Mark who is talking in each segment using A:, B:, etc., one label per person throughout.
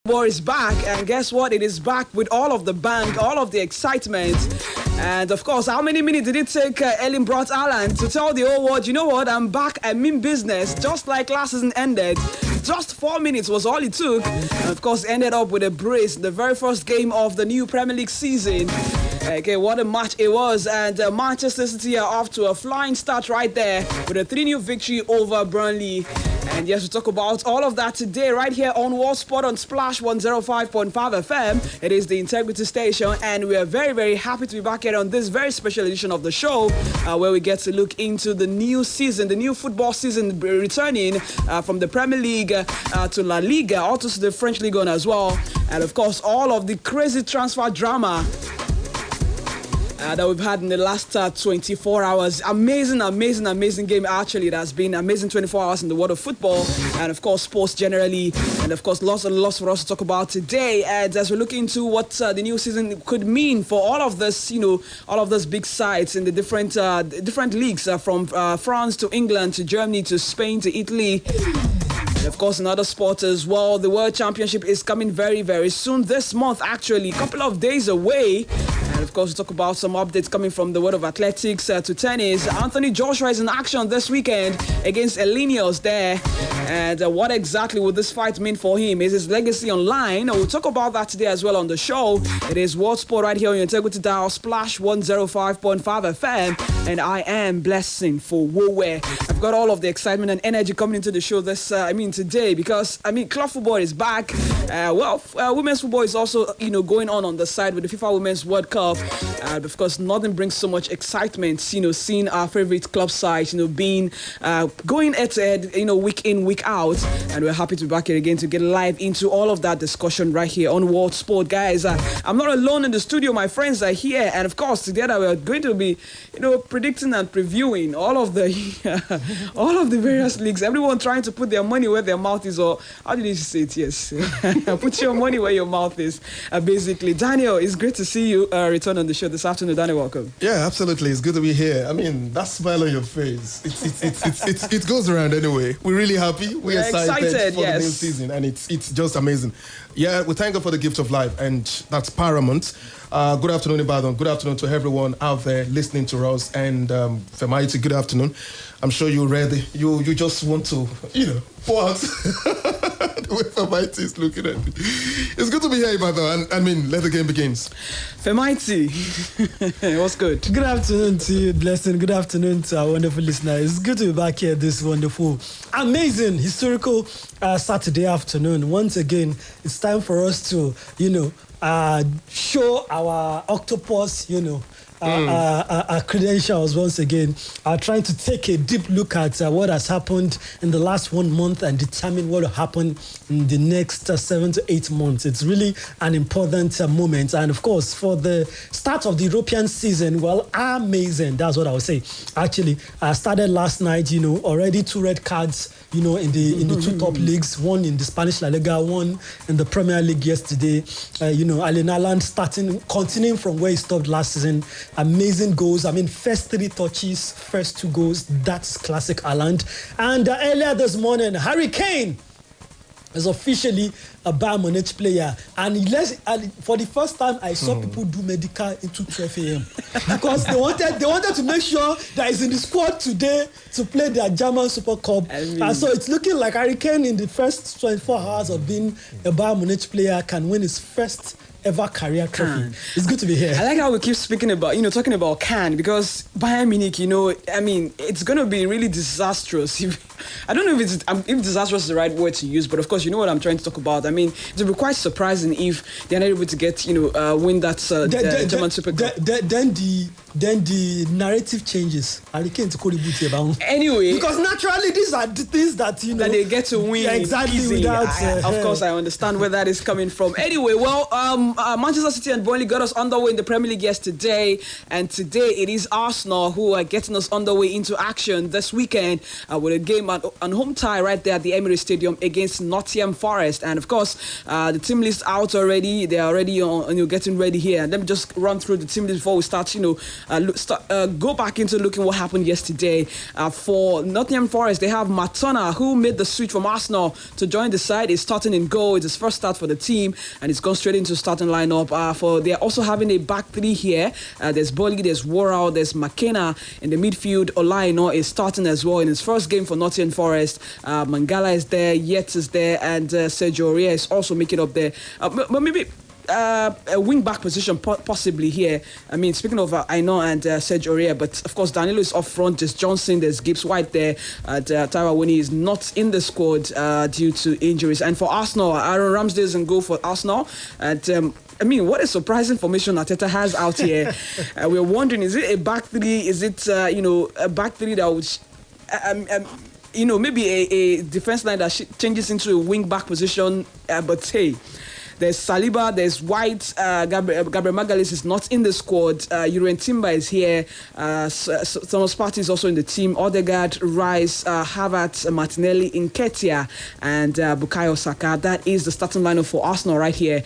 A: Fowowe is back, and guess what? It is back with all of the bang, all of the excitement. And of course, how many minutes did it take Ellen Brot Allen to tell the whole world, you know what, I'm back, I mean business, just like last season ended. Just 4 minutes was all it took. And of course, ended up with a brace, the very first game of the new Premier League season. Okay, what a match it was. And Manchester City are off to a flying start right there with a 3-0 victory over Burnley. And yes, we talk about all of that today right here on World Sport on Splash 105.5 FM. It is the Integrity Station, and we are very, very happy to be back here on this very special edition of the show where we get to look into the new season, the new football season returning from the Premier League to La Liga, also to the French Ligue 1 as well. And of course, all of the crazy transfer drama that we've had in the last 24 hours. Amazing game. Actually, it has been amazing 24 hours in the world of football and, of course, sports generally. And, of course, lots and lots for us to talk about today. And as we look into what the new season could mean for all of this, you know, all of those big sides in the different leagues from France to England to Germany to Spain to Italy. And of course, in other sports as well, the World Championship is coming very, very soon this month, actually, a couple of days away. And of course, we talk about some updates coming from the world of athletics to tennis. Anthony Joshua is in action this weekend against Elenius there. And what exactly would this fight mean for him? Is his legacy online? We'll talk about that today as well on the show. It is World Sport right here on your Integrity Dial, Splash 105.5 FM. And I am Blessing Fowowe. I've got all of the excitement and energy coming into the show today, because club football is back. Women's football is also going on the side with the FIFA Women's World Cup. Of course, nothing brings so much excitement, seeing our favorite club sides, being going head to head, week in, week out. And we're happy to be back here again to get live into all of that discussion right here on World Sport, guys. I'm not alone in the studio. My friends are here, and of course, together we're going to be, predicting and previewing all of the various leagues. Everyone trying to put their money where their mouth is, or how did you say it? Yes, put your money where your mouth is. Basically, Daniel, it's great to see you return on the show this afternoon. Daniel, welcome.
B: Yeah, absolutely. It's good to be here. That smile on your face, it goes around anyway. We're really happy. We're excited for the new season, and it's just amazing. Yeah, we thank God for the gift of life, and that's paramount. Good afternoon, Ibadan. Good afternoon to everyone out there listening to us. And femighty, good afternoon. I'm sure you're ready. You just want to, pour out the way femighty is looking at me. It's good to be here, Ibadan. And let the game begins.
A: Femighty, what's good?
C: Good afternoon to you, Blessing. Good afternoon to our wonderful listeners. It's good to be back here this wonderful, amazing, historical Saturday afternoon. Once again, it's time for us to, show our octopus, our credentials once again. Trying to take a deep look at what has happened in the last 1 month and determine what will happen in the next 7 to 8 months. It's really an important moment. And of course, for the start of the European season, well, amazing. That's what I would say. Actually, I started last night, already 2 red cards, in the 2 top leagues, one in the Spanish La Liga, one in the Premier League yesterday. Allen Haaland continuing from where he stopped last season. Amazing goals. First 3 touches, first 2 goals. That's classic Haaland. And earlier this morning, Harry Kane is officially a Bayern Munich player. And for the first time, I saw people do medical into 12 a.m. because they wanted to make sure that he's in the squad today to play their German Super Cup. And so it's looking like Harry Kane in the first 24 hours of being a Bayern Munich player can win his first ever career trophy. It's good to be here.
A: I like how we keep speaking about, talking about Can, because Bayern Munich, it's going to be really disastrous. I don't know if disastrous is the right word to use, but of course, you know what I'm trying to talk about. It would be quite surprising if they're not able to get, win that German Super Cup.
C: Then the narrative changes.
A: Anyway,
C: because naturally these are the things that
A: they get to win.
C: Yeah, exactly.
A: Easily. Of course, I understand where that is coming from. Anyway, well, Manchester City and Burnley got us underway in the Premier League yesterday, and today it is Arsenal who are getting us underway into action this weekend with a game on home tie right there at the Emirates Stadium against Nottingham Forest. And of course, the team list out already. They are already getting ready here. And let me just run through the team list before we start. Go back into looking what happened yesterday. For Nottingham Forest, they have Matona, who made the switch from Arsenal to join the side. He's starting in goal. It's his first start for the team, and he's gone straight into starting lineup. They're also having a back three here. There's Boli, there's Worrell, there's McKenna in the midfield. Olaino is starting as well in his first game for Nottingham Forest. Mangala is there, Yates is there, and Sergio Aurier is also making up there. But maybe a wing-back position possibly here. I mean, speaking of Aino and Sergio Aurier, but of course Danilo is up front, there's Johnson, there's Gibbs White there, Taiwo Awoniyi is not in the squad due to injuries. And for Arsenal, Aaron Ramsdale is in goal for Arsenal. And I mean, what a surprising formation Arteta has out here. We're wondering, is it a back three? Is it, a back three that would... maybe a defense line that changes into a wing-back position, but hey, there's Saliba, there's White, Gabriel Magalhaes is not in the squad, Jurrien Timber is here, Thomas Partey is also in the team, Odegaard, Rice, Havertz, Martinelli, Nketiah, and Bukayo Saka. That is the starting lineup for Arsenal right here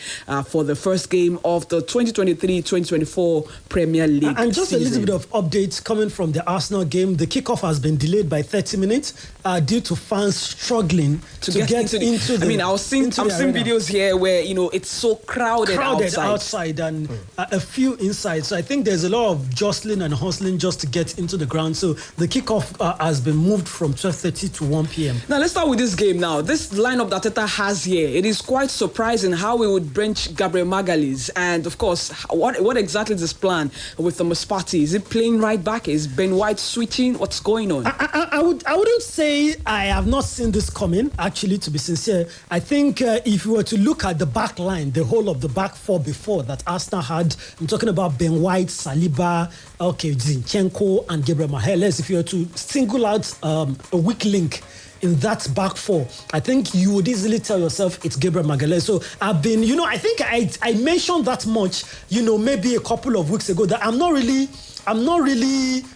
A: for the first game of the 2023-2024 Premier League
C: And just
A: season.
C: A little bit of updates coming from the Arsenal game. The kickoff has been delayed by 30 minutes due to fans struggling to get into the...
A: I mean, I'm seeing videos here where, it's so crowded
C: outside and a few inside. So I think there's a lot of jostling and hustling just to get into the ground. So the kickoff has been moved from 12:30 to 1 p.m.
A: Now let's start with this game now. This lineup that Teta has here, it is quite surprising how we would bench Gabriel Magalhaes. And of course, what exactly is this plan with Thomas Partey? Is it playing right back? Is Ben White switching? What's going on?
C: I wouldn't say I have not seen this coming, actually, to be sincere. I think if you were to look at the back line, the whole of the back four before that Arsenal had, I'm talking about Ben White, Saliba, Zinchenko, and Gabriel Magalhaes. If you were to single out a weak link in that back four, I think you would easily tell yourself it's Gabriel Magalhaes. So I've been, I think I mentioned that much, maybe a couple of weeks ago, that I'm not really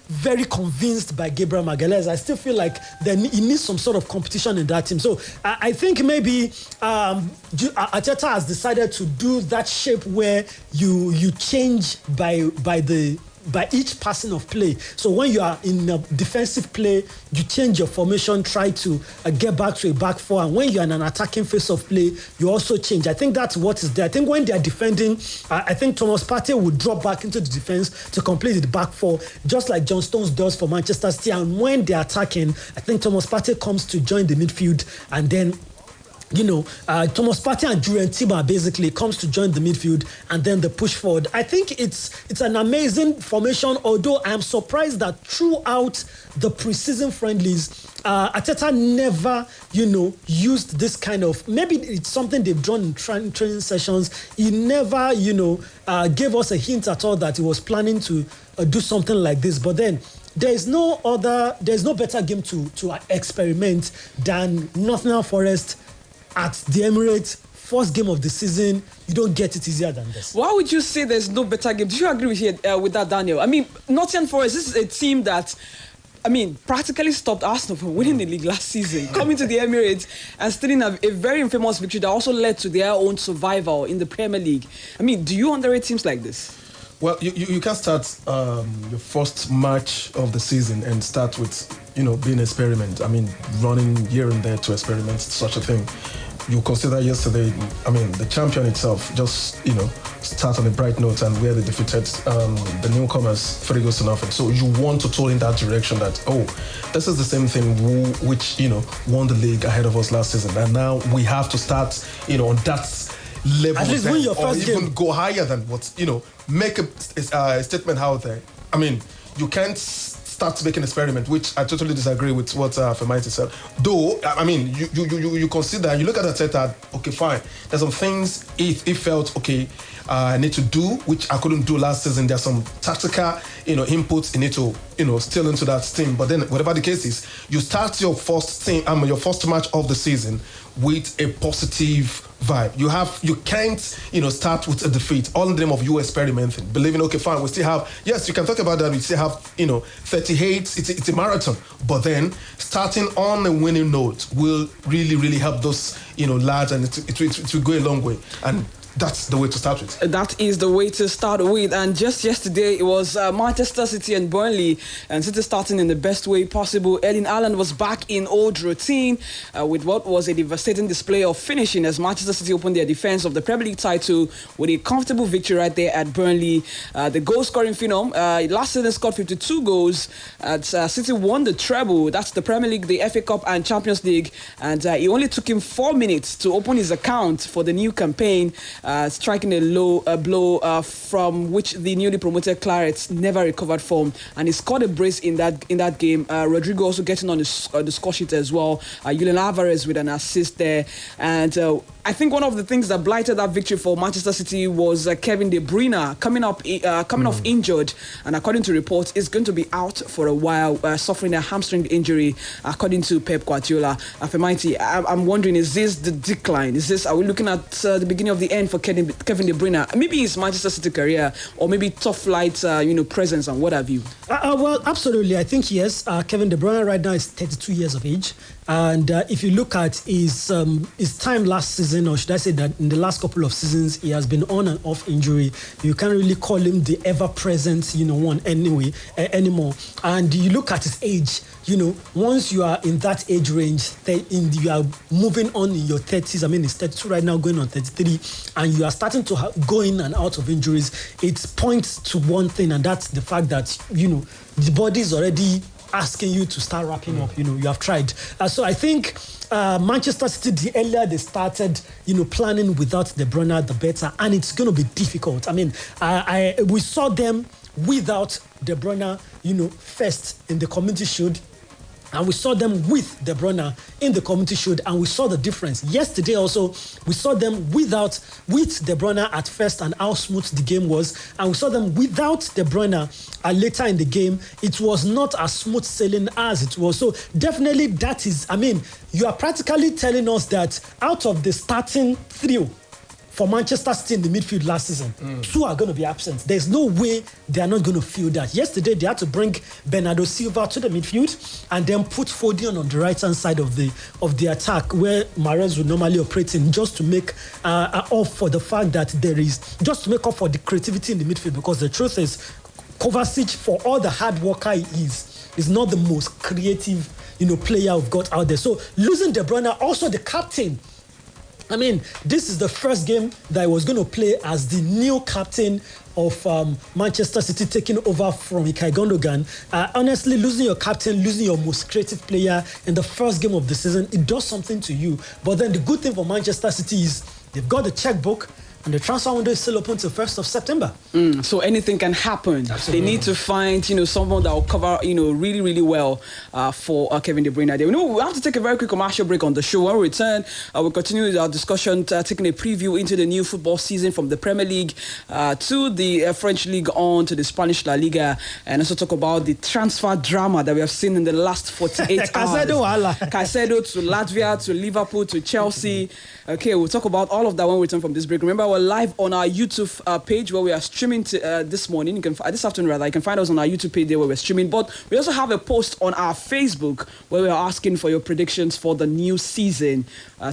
C: very convinced by Gabriel Magalhaes. I still feel like he needs some sort of competition in that team. So I think maybe Arteta has decided to do that shape where you change by each passing of play. So when you are in a defensive play, you change your formation, try to get back to a back four. And when you're in an attacking phase of play, you also change. I think that's what is there. I think when they are defending, I think Thomas Partey would drop back into the defense to complete the back four, just like John Stones does for Manchester City. And when they're attacking, I think Thomas Partey comes to join the midfield, and then Thomas Partey and Jurrien Timber basically comes to join the midfield, and then the push forward. I think it's an amazing formation, although I am surprised that throughout the preseason friendlies, Arteta never, used this kind of, maybe it's something they've done in training sessions. He never, gave us a hint at all that he was planning to do something like this. But then there's no better game to experiment than Nottingham Forest at the Emirates, first game of the season. You don't get it easier than this.
A: Why would you say there's no better game? Do you agree with that, Daniel? I mean, Nottingham Forest, this is a team that, practically stopped Arsenal from winning the league last season, coming to the Emirates and stealing a very infamous victory that also led to their own survival in the Premier League. I mean, do you underrate teams like this?
B: Well, you can start your first match of the season and start with, being an experiment. I mean, running here and there to experiment such a thing. You consider yesterday, the champion itself just, start on a bright note, and where they defeated the newcomers 3 goals to nothing. So you want to toll in that direction that, this is the same thing which, won the league ahead of us last season. And now we have to start, on that level.
C: At least win your first game.
B: Or even go higher than what, make a statement out there. I mean, you can't start making an experiment, which I totally disagree with what Femighty said. Though, you consider, you look at Arteta, okay, fine. There's some things he felt, okay, I need to do, which I couldn't do last season. There's some tactical, inputs you need to, still into that team. But then, whatever the case is, you start your first match of the season with a positive vibe. You can't, start with a defeat. All in the name of you experimenting, believing, okay, fine, we still have, yes, you can talk about that. We still have, 38. It's a marathon, but then starting on a winning note will really, really help those, lads, and it will go a long way. And that's the way to start with.
A: That is the way to start with. And just yesterday, it was Manchester City and Burnley, and City starting in the best way possible. Erling Haaland was back in old routine with what was a devastating display of finishing as Manchester City opened their defence of the Premier League title with a comfortable victory right there at Burnley. The goal-scoring phenom last season scored 52 goals. City won the treble. That's the Premier League, the FA Cup and Champions League. And it only took him 4 minutes to open his account for the new campaign. Striking a low blow from which the newly promoted Clarets never recovered from, and he scored a brace in that game. Rodrigo also getting on the score sheet as well. Julian Alvarez with an assist there, and I think one of the things that blighted that victory for Manchester City was Kevin De Bruyne coming off injured, and according to reports, is going to be out for a while, suffering a hamstring injury, according to Pep Guardiola. Femighty, I'm wondering, is this the decline? Are we looking at the beginning of the end for Kevin De Bruyne? Maybe it's Manchester City career, or maybe top flight, presence and what have you.
C: Well, absolutely. I think yes. Kevin De Bruyne right now is 32 years of age, and if you look at his time last season, or should I say that in the last couple of seasons, he has been on and off injury. You can't really call him the ever-present, one anymore. And you look at his age. Once you are in that age range, you are moving on in your 30s. I mean, he's 32 right now, going on 33, and you are starting to go in and out of injuries. It points to one thing, and that's the fact that, the body is already asking you to start wrapping up. You have tried. So I think Manchester City, the earlier they started, planning without De Bruyne, the better, and it's going to be difficult. I mean, we saw them without De Bruyne, first in the Community Shield. And we saw them with De Bruyne in the Community Shield, and we saw the difference. Yesterday also, we saw them with De Bruyne at first and how smooth the game was. And we saw them without De Bruyne later in the game. It was not as smooth sailing as it was. So definitely that is, you are practically telling us that out of the starting trio for Manchester City in the midfield last season, two are going to be absent. There's no way they are not going to feel that. Yesterday, they had to bring Bernardo Silva to the midfield and then put Foden on the right-hand side of the attack, where Mahrez would normally operate in, just to make up for the fact that just to make up for the creativity in the midfield, because the truth is, Kovacic, for all the hard worker he is not the most creative, player we've got out there. So losing De Bruyne, also the captain, this is the first game that I was going to play as the new captain of Manchester City, taking over from Ilkay Gundogan. Honestly, losing your captain, losing your most creative player in the first game of the season, it does something to you. But then the good thing for Manchester City is they've got the checkbook, and the transfer window is still open till 1st of September.
A: So anything can happen. Absolutely. They need to find, someone that will cover, really, really well for Kevin De Bruyne. We have to take a very quick commercial break on the show. When we return, we'll continue our discussion, taking a preview into the new football season from the Premier League to the French League on to the Spanish La Liga, and also talk about the transfer drama that we have seen in the last 48 hours. Caicedo to Latvia, to Liverpool, to Chelsea. Okay, we'll talk about all of that when we return from this break. Remember, we're live on our YouTube page where we are streaming this morning. This afternoon rather. You can find us on our YouTube page there where we're streaming. But we also have a post on our Facebook where we are asking for your predictions for the new season.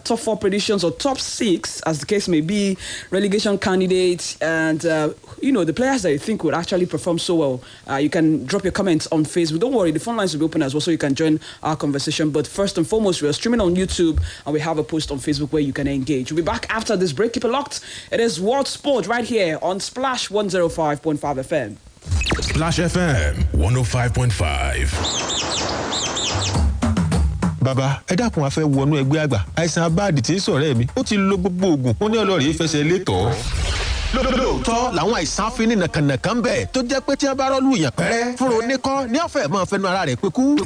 A: Top 4 predictions or top 6, as the case may be, relegation candidates, and the players that you think would actually perform so well. You can drop your comments on Facebook. Don't worry, the phone lines will be open as well, so you can join our conversation. But first and foremost, we are streaming on YouTube, and we have a post on Facebook where you can engage. We'll be back after this break. Keep it locked. It is World Sport right here on Splash 105.5 FM.
D: Splash FM 105.5. Bàbá, ẹ dákun a fẹ́ wọnú ẹgbẹ́ àgbà. Àìsàn abáàdì tí ń ṣọ̀rẹ́ mi. Ó ti lo gbogbo oògùn. Ó ní ọlọ́rìí fẹsẹ̀ létọ̀ọ́. Lóòótọ́ làwọn àìsàn afínì nàkànàkàn bẹ̀ tó jẹ́ pé tí wọ́n bá rọ́ọ̀lù yàn pẹ́rẹ́ fúnra oníkọ́ ní ọ̀fẹ́ máa fẹnu ara rẹ̀ pé kú.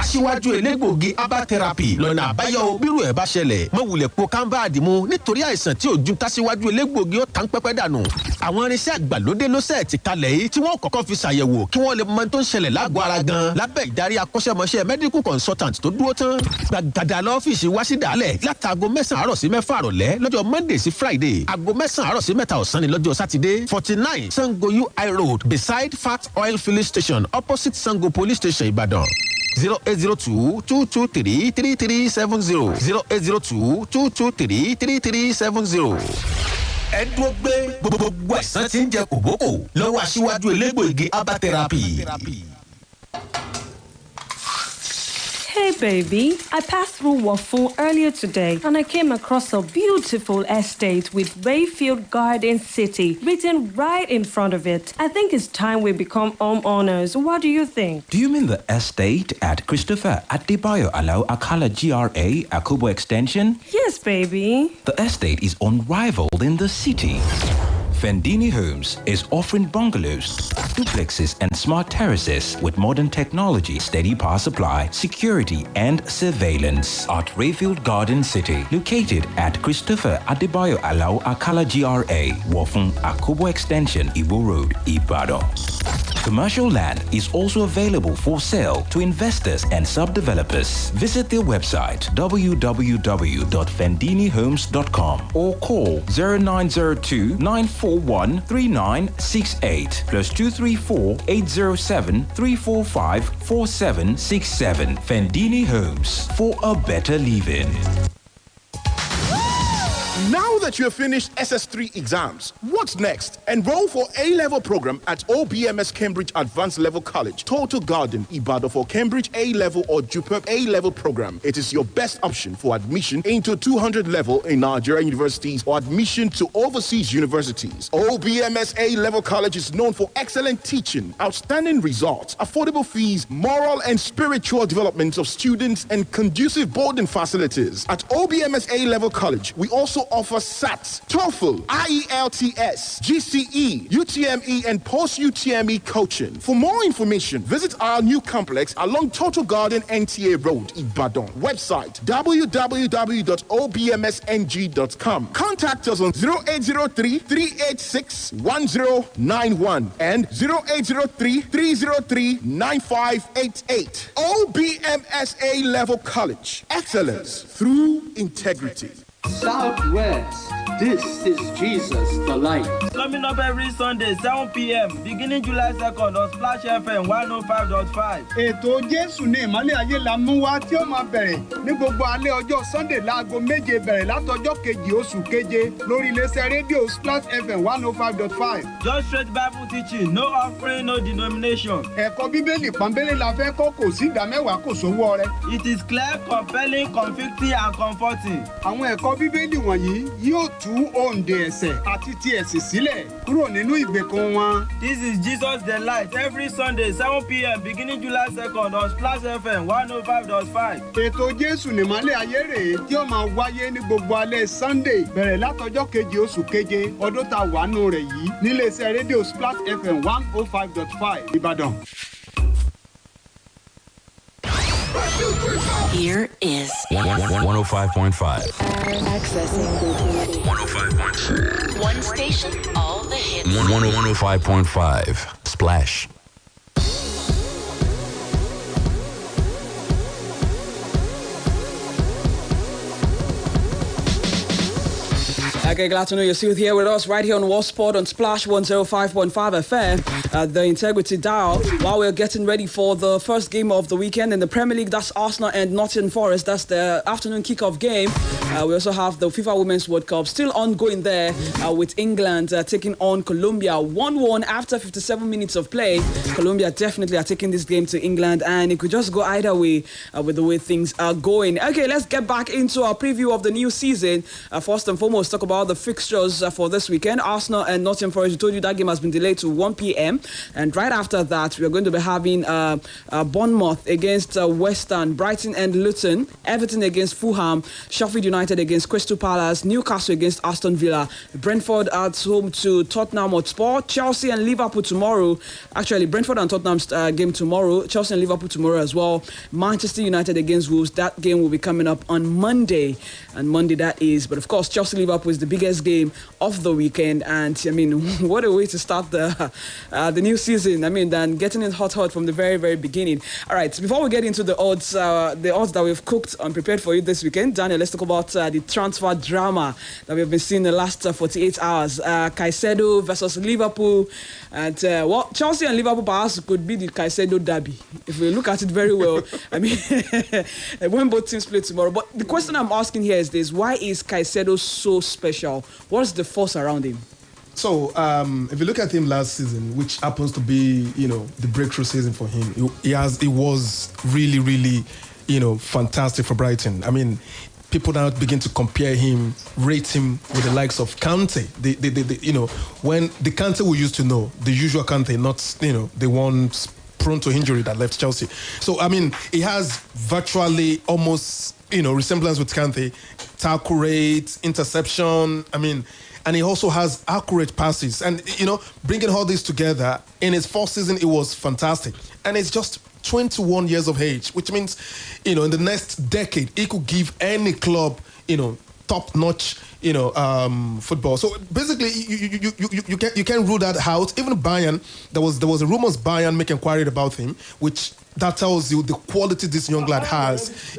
D: aṣíwájú elégbòogi herbal therapy lọ́nà àbáyọ bírú ẹ̀ bá ṣẹlẹ̀ mọ́ wulẹ̀ po kámbáàdì mu nítorí àìsàn tí ò ju káṣíwájú elégbòogi ó tán pẹ́pẹ́ dànù. àwọn irinṣẹ́ àgbàlódé ló sẹ̀ ti kalẹ̀ yìí tí wọ́n kọ́kọ́ fi ṣàyẹ̀wò kí wọ́n lè mọ tó ń ṣẹlẹ̀ lágọ̀ọ́ ara gan lábẹ́ ìdarí akọ́ṣẹ́mọṣẹ́ medical consultant tó dúró tán. gbàgàdà lọ́fíìsì wá sí dàálẹ̀ látàgò 9 àárọ̀ sí 6 àrọ̀lẹ́ lọ́jọ́ monday sí friday aago 9 àárọ̀ sí 3 ọ̀sán ni lọ́jọ́ saturday 49 sango ui road beside fat oil filling station opposite sango police station ìbàdàn. 0802-223-3370 0802-223-3370. ẹ dúró gbé gbogbo àìsàn tí ń jẹ kòbókò lọ́wọ́ aṣíwájú elégbòogi herbal therapy.
E: Hey baby, I passed through Wafun earlier today and I came across a beautiful estate with Wayfield Garden City written right in front of it. I think it's time we become homeowners. What do you think?
F: Do you mean the estate at Christopher Adebayo Alao Akala GRA Akubo Extension?
E: Yes, baby.
F: The estate is unrivaled in the city. Fendini Homes is offering bungalows, duplexes and smart terraces with modern technology, steady power supply, security and surveillance at Rayfield Garden City, located at Christopher Adebayo Alao Akala GRA, Wofun Akubo Extension, Ibo Road, Ibadan. Commercial land is also available for sale to investors and sub-developers. Visit their website www.fendinihomes.com or call 0902-941-3968 plus 234-807-345-4767. Fendini Homes, for a better living.
G: Now that you have finished SS3 exams, what's next? Enroll for A-level program at OBMS Cambridge Advanced Level College, Total Garden, Ibadan for Cambridge A-level or Jupiter A-level program. It is your best option for admission into 200 level in Nigerian universities or admission to overseas universities. OBMS A-level college is known for excellent teaching, outstanding results, affordable fees, moral and spiritual development of students, and conducive boarding facilities. At OBMS A-level college, we also offer SATs, TOEFL, IELTS, GCE, UTME, and post-UTME coaching. For more information, visit our new complex along Total Garden NTA Road, Ibadan. Website www.obmsng.com. Contact us on 0803-386-1091 and 0803-303-9588. OBMS A-Level College. Excellence through integrity.
H: Southwest, this is Jesus the Light.
I: Coming up every Sunday, 7 p.m., beginning July 2nd on Splash FM 105.5.
J: Ètò Jésù ní ìmọ́lẹ̀ ayé la mú wá tí ó máa bẹ̀rẹ̀ ní gbogbo alẹ́ ọjọ́ Sunday láago 7 bẹ̀rẹ̀ látọjọ́ kejì oṣù keje lórí iléeṣẹ́ rédíò Splash FM 105.5.
I: Just straight Bible teaching, no offering, no denomination.
J: Ẹ̀kọ́ Bíbélì pọ́nbélé la fẹ́ kọ́, kò sí ìdámẹ́wàá kò sówó ọrẹ.
I: It is clear, compelling, convicting and comforting.
J: Àwọn ẹ̀kọ́ Bíbélì wọ̀nyí yóò tú òǹdè ẹ̀ṣẹ̀ àti ti ẹ̀sìn sílẹ̀ kúrò nínú ìgbèkùn wọn.
I: This is Jesus the Light every Sunday 7 p.m. beginning July 2nd on Splash FM 105.5.
J: Ètò Jésù nìmọ́lẹ̀ ayé rèé tí ó máa wáyé ní gbogbo alẹ́ Sunday bẹ̀rẹ̀ látọjọ́ kejì oṣù keje ọdún tá a wà nù rẹ̀ yìí níléeṣẹ́ rédíò Splash FM 105.5 Ìbàdàn.
K: Here is
L: 105.5.
K: Accessing
L: 105.4.
K: one station, all the hits.
L: 105.5. Splash.
A: Okay, glad to know you're still here with us right here on War Sport on Splash 105.5 FM at the Integrity Dial. While we're getting ready for the first game of the weekend in the Premier League, that's Arsenal and Nottingham Forest. That's the afternoon kickoff game. We also have the FIFA Women's World Cup still ongoing there with England taking on Colombia 1-1 after 57 minutes of play. Colombia definitely are taking this game to England, and it could just go either way with the way things are going. Okay, let's get back into our preview of the new season. First and foremost, talk about about the fixtures for this weekend. Arsenal and Nottingham Forest, we told you that game has been delayed to 1 p.m. And right after that, we are going to be having Bournemouth against West Ham, Brighton and Luton, Everton against Fulham, Sheffield United against Crystal Palace, Newcastle against Aston Villa, Brentford at home to Tottenham Hotspur, Chelsea and Liverpool tomorrow. Actually, Brentford and Tottenham's game tomorrow, Chelsea and Liverpool tomorrow as well. Manchester United against Wolves, that game will be coming up on Monday. And Monday that is. But of course, Chelsea-Liverpool is the biggest game of the weekend. And I mean, what a way to start the new season. I mean, than getting it hot from the very, very beginning. All right, before we get into the odds that we've cooked and prepared for you this weekend, Daniel, let's talk about the transfer drama that we've been seeing the last 48 hours. Caicedo versus Liverpool. And Chelsea and Liverpool perhaps could be the Caicedo derby, if we look at it very well. I mean, when both teams play tomorrow. But the question I'm asking here is this: why is Caicedo so special? What's the force around him?
B: So, if you look at him last season, which happens to be, the breakthrough season for him, it was really, really, fantastic for Brighton. I mean, people now begin to compare him, rate him with the likes of Kante. When the Kante we used to know, the usual Kante, not, the one prone to injury that left Chelsea. So, I mean, he has virtually almost, resemblance with Kante, tackle rate, interception, and he also has accurate passes. And, bringing all this together, in his first season, it was fantastic. And it's just 21 years of age, which means, in the next decade, he could give any club, top-notch, football. So basically, you can't rule that out. Even Bayern, there was a rumors Bayern make inquiry about him, which that tells you the quality this young lad has.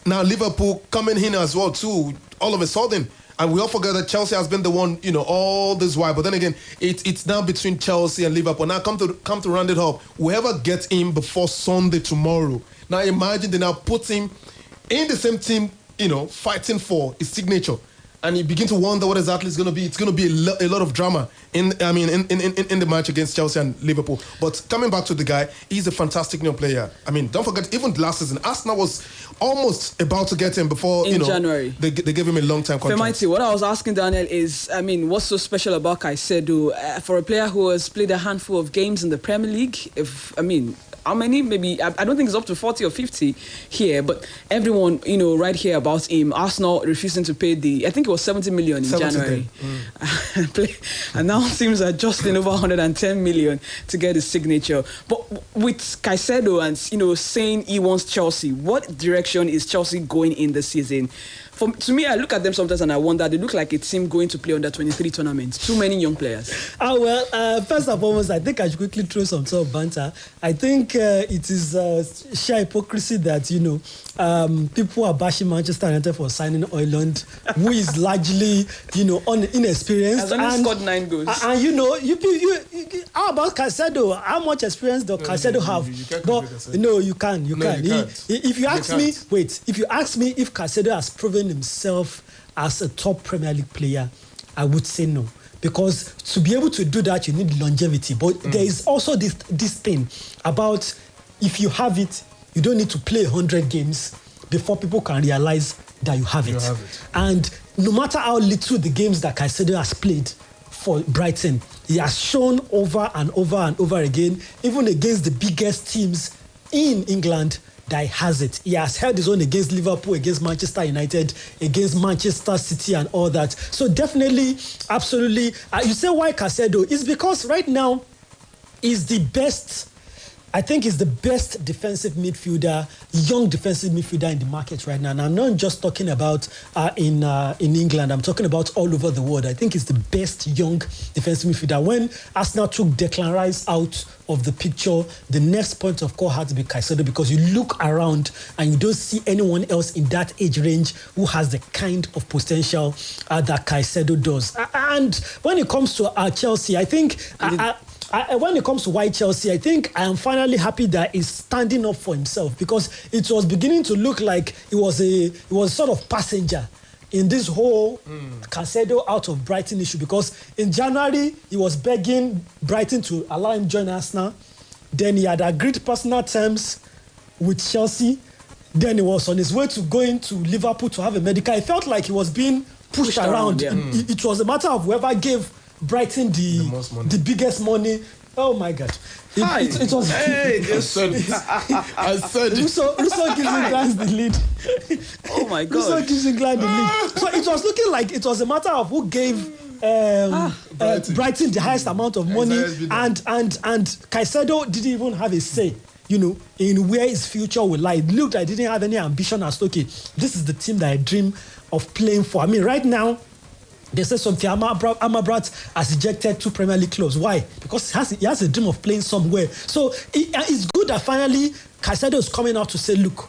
B: Now Liverpool coming in as well too. All of a sudden. And we all forget that Chelsea has been the one, all this while. But then again, it's now between Chelsea and Liverpool. Now come to round it up. Whoever gets him before Sunday tomorrow. Now imagine they now put him in the same team, fighting for his signature. And you begin to wonder what exactly it's going to be. It's going to be a lot of drama in the match against Chelsea and Liverpool. But coming back to the guy, he's a fantastic young player. I mean, don't forget, even last season, Arsenal was almost about to get him before,
A: January.
B: They gave him a long-time contract.
A: Femighty, what I was asking Daniel is, what's so special about Caicedo? For a player who has played a handful of games in the Premier League, how many? Maybe, I don't think it's up to 40 or 50 here, but everyone, right here about him. Arsenal refusing to pay I think it was 70 million in January. And now teams are just in over 110 million to get his signature. But with Caicedo and, saying he wants Chelsea, what direction is Chelsea going in this season? To me, I look at them sometimes and I wonder, they look like a team going to play under 23 tournaments. Too many young players.
C: First and foremost, I think I should quickly throw some sort of banter. I think it is sheer hypocrisy that, people are bashing Manchester United for signing Højlund, who is largely, inexperienced.
A: Has only scored 9 goals.
C: And, how about Caicedo? How much experience does Caicedo have? You can't. If you ask me if Caicedo has proven himself as a top Premier League player, I would say no. Because to be able to do that, you need longevity. But there is also this thing about if you have it, you don't need to play 100 games before people can realize that you have it. And no matter how little the games that Caicedo has played for Brighton, he has shown over and over and over again, even against the biggest teams in England, that he has it. He has held his own against Liverpool, against Manchester United, against Manchester City and all that. So definitely, absolutely. You say why Caicedo? It's because right now he's the best. I think he's the best defensive midfielder, young defensive midfielder in the market right now. And I'm not just talking about in England. I'm talking about all over the world. I think he's the best young defensive midfielder. When Arsenal took Declan Rice out of the picture, the next point of call had to be Caicedo, because you look around and you don't see anyone else in that age range who has the kind of potential that Caicedo does. And when it comes to Chelsea, I think... when it comes to white Chelsea, I think I am finally happy that he's standing up for himself, because it was beginning to look like he was sort of passenger in this whole Caicedo out of Brighton issue, because in January he was begging Brighton to allow him join Arsenal. Then he had agreed personal terms with Chelsea. Then he was on his way to going to Liverpool to have a medical. It felt like he was being pushed around. It was a matter of whoever gave Brighton the biggest money. Oh my God! It was.
B: Hey, I said it.
C: Russo gives England the lead.
A: Oh my God!
C: Russo gives England the lead. So it was looking like it was a matter of who gave Brighton the highest amount of money, and Caicedo didn't even have a say, in where his future will lie. It looked like he didn't have any ambition as okay, this is the team that I dream of playing for. I mean, right now, they say something. Amrabat has ejected 2 Premier League clubs. Why? Because he has a dream of playing somewhere. So it's good that finally Caicedo is coming out to say, look,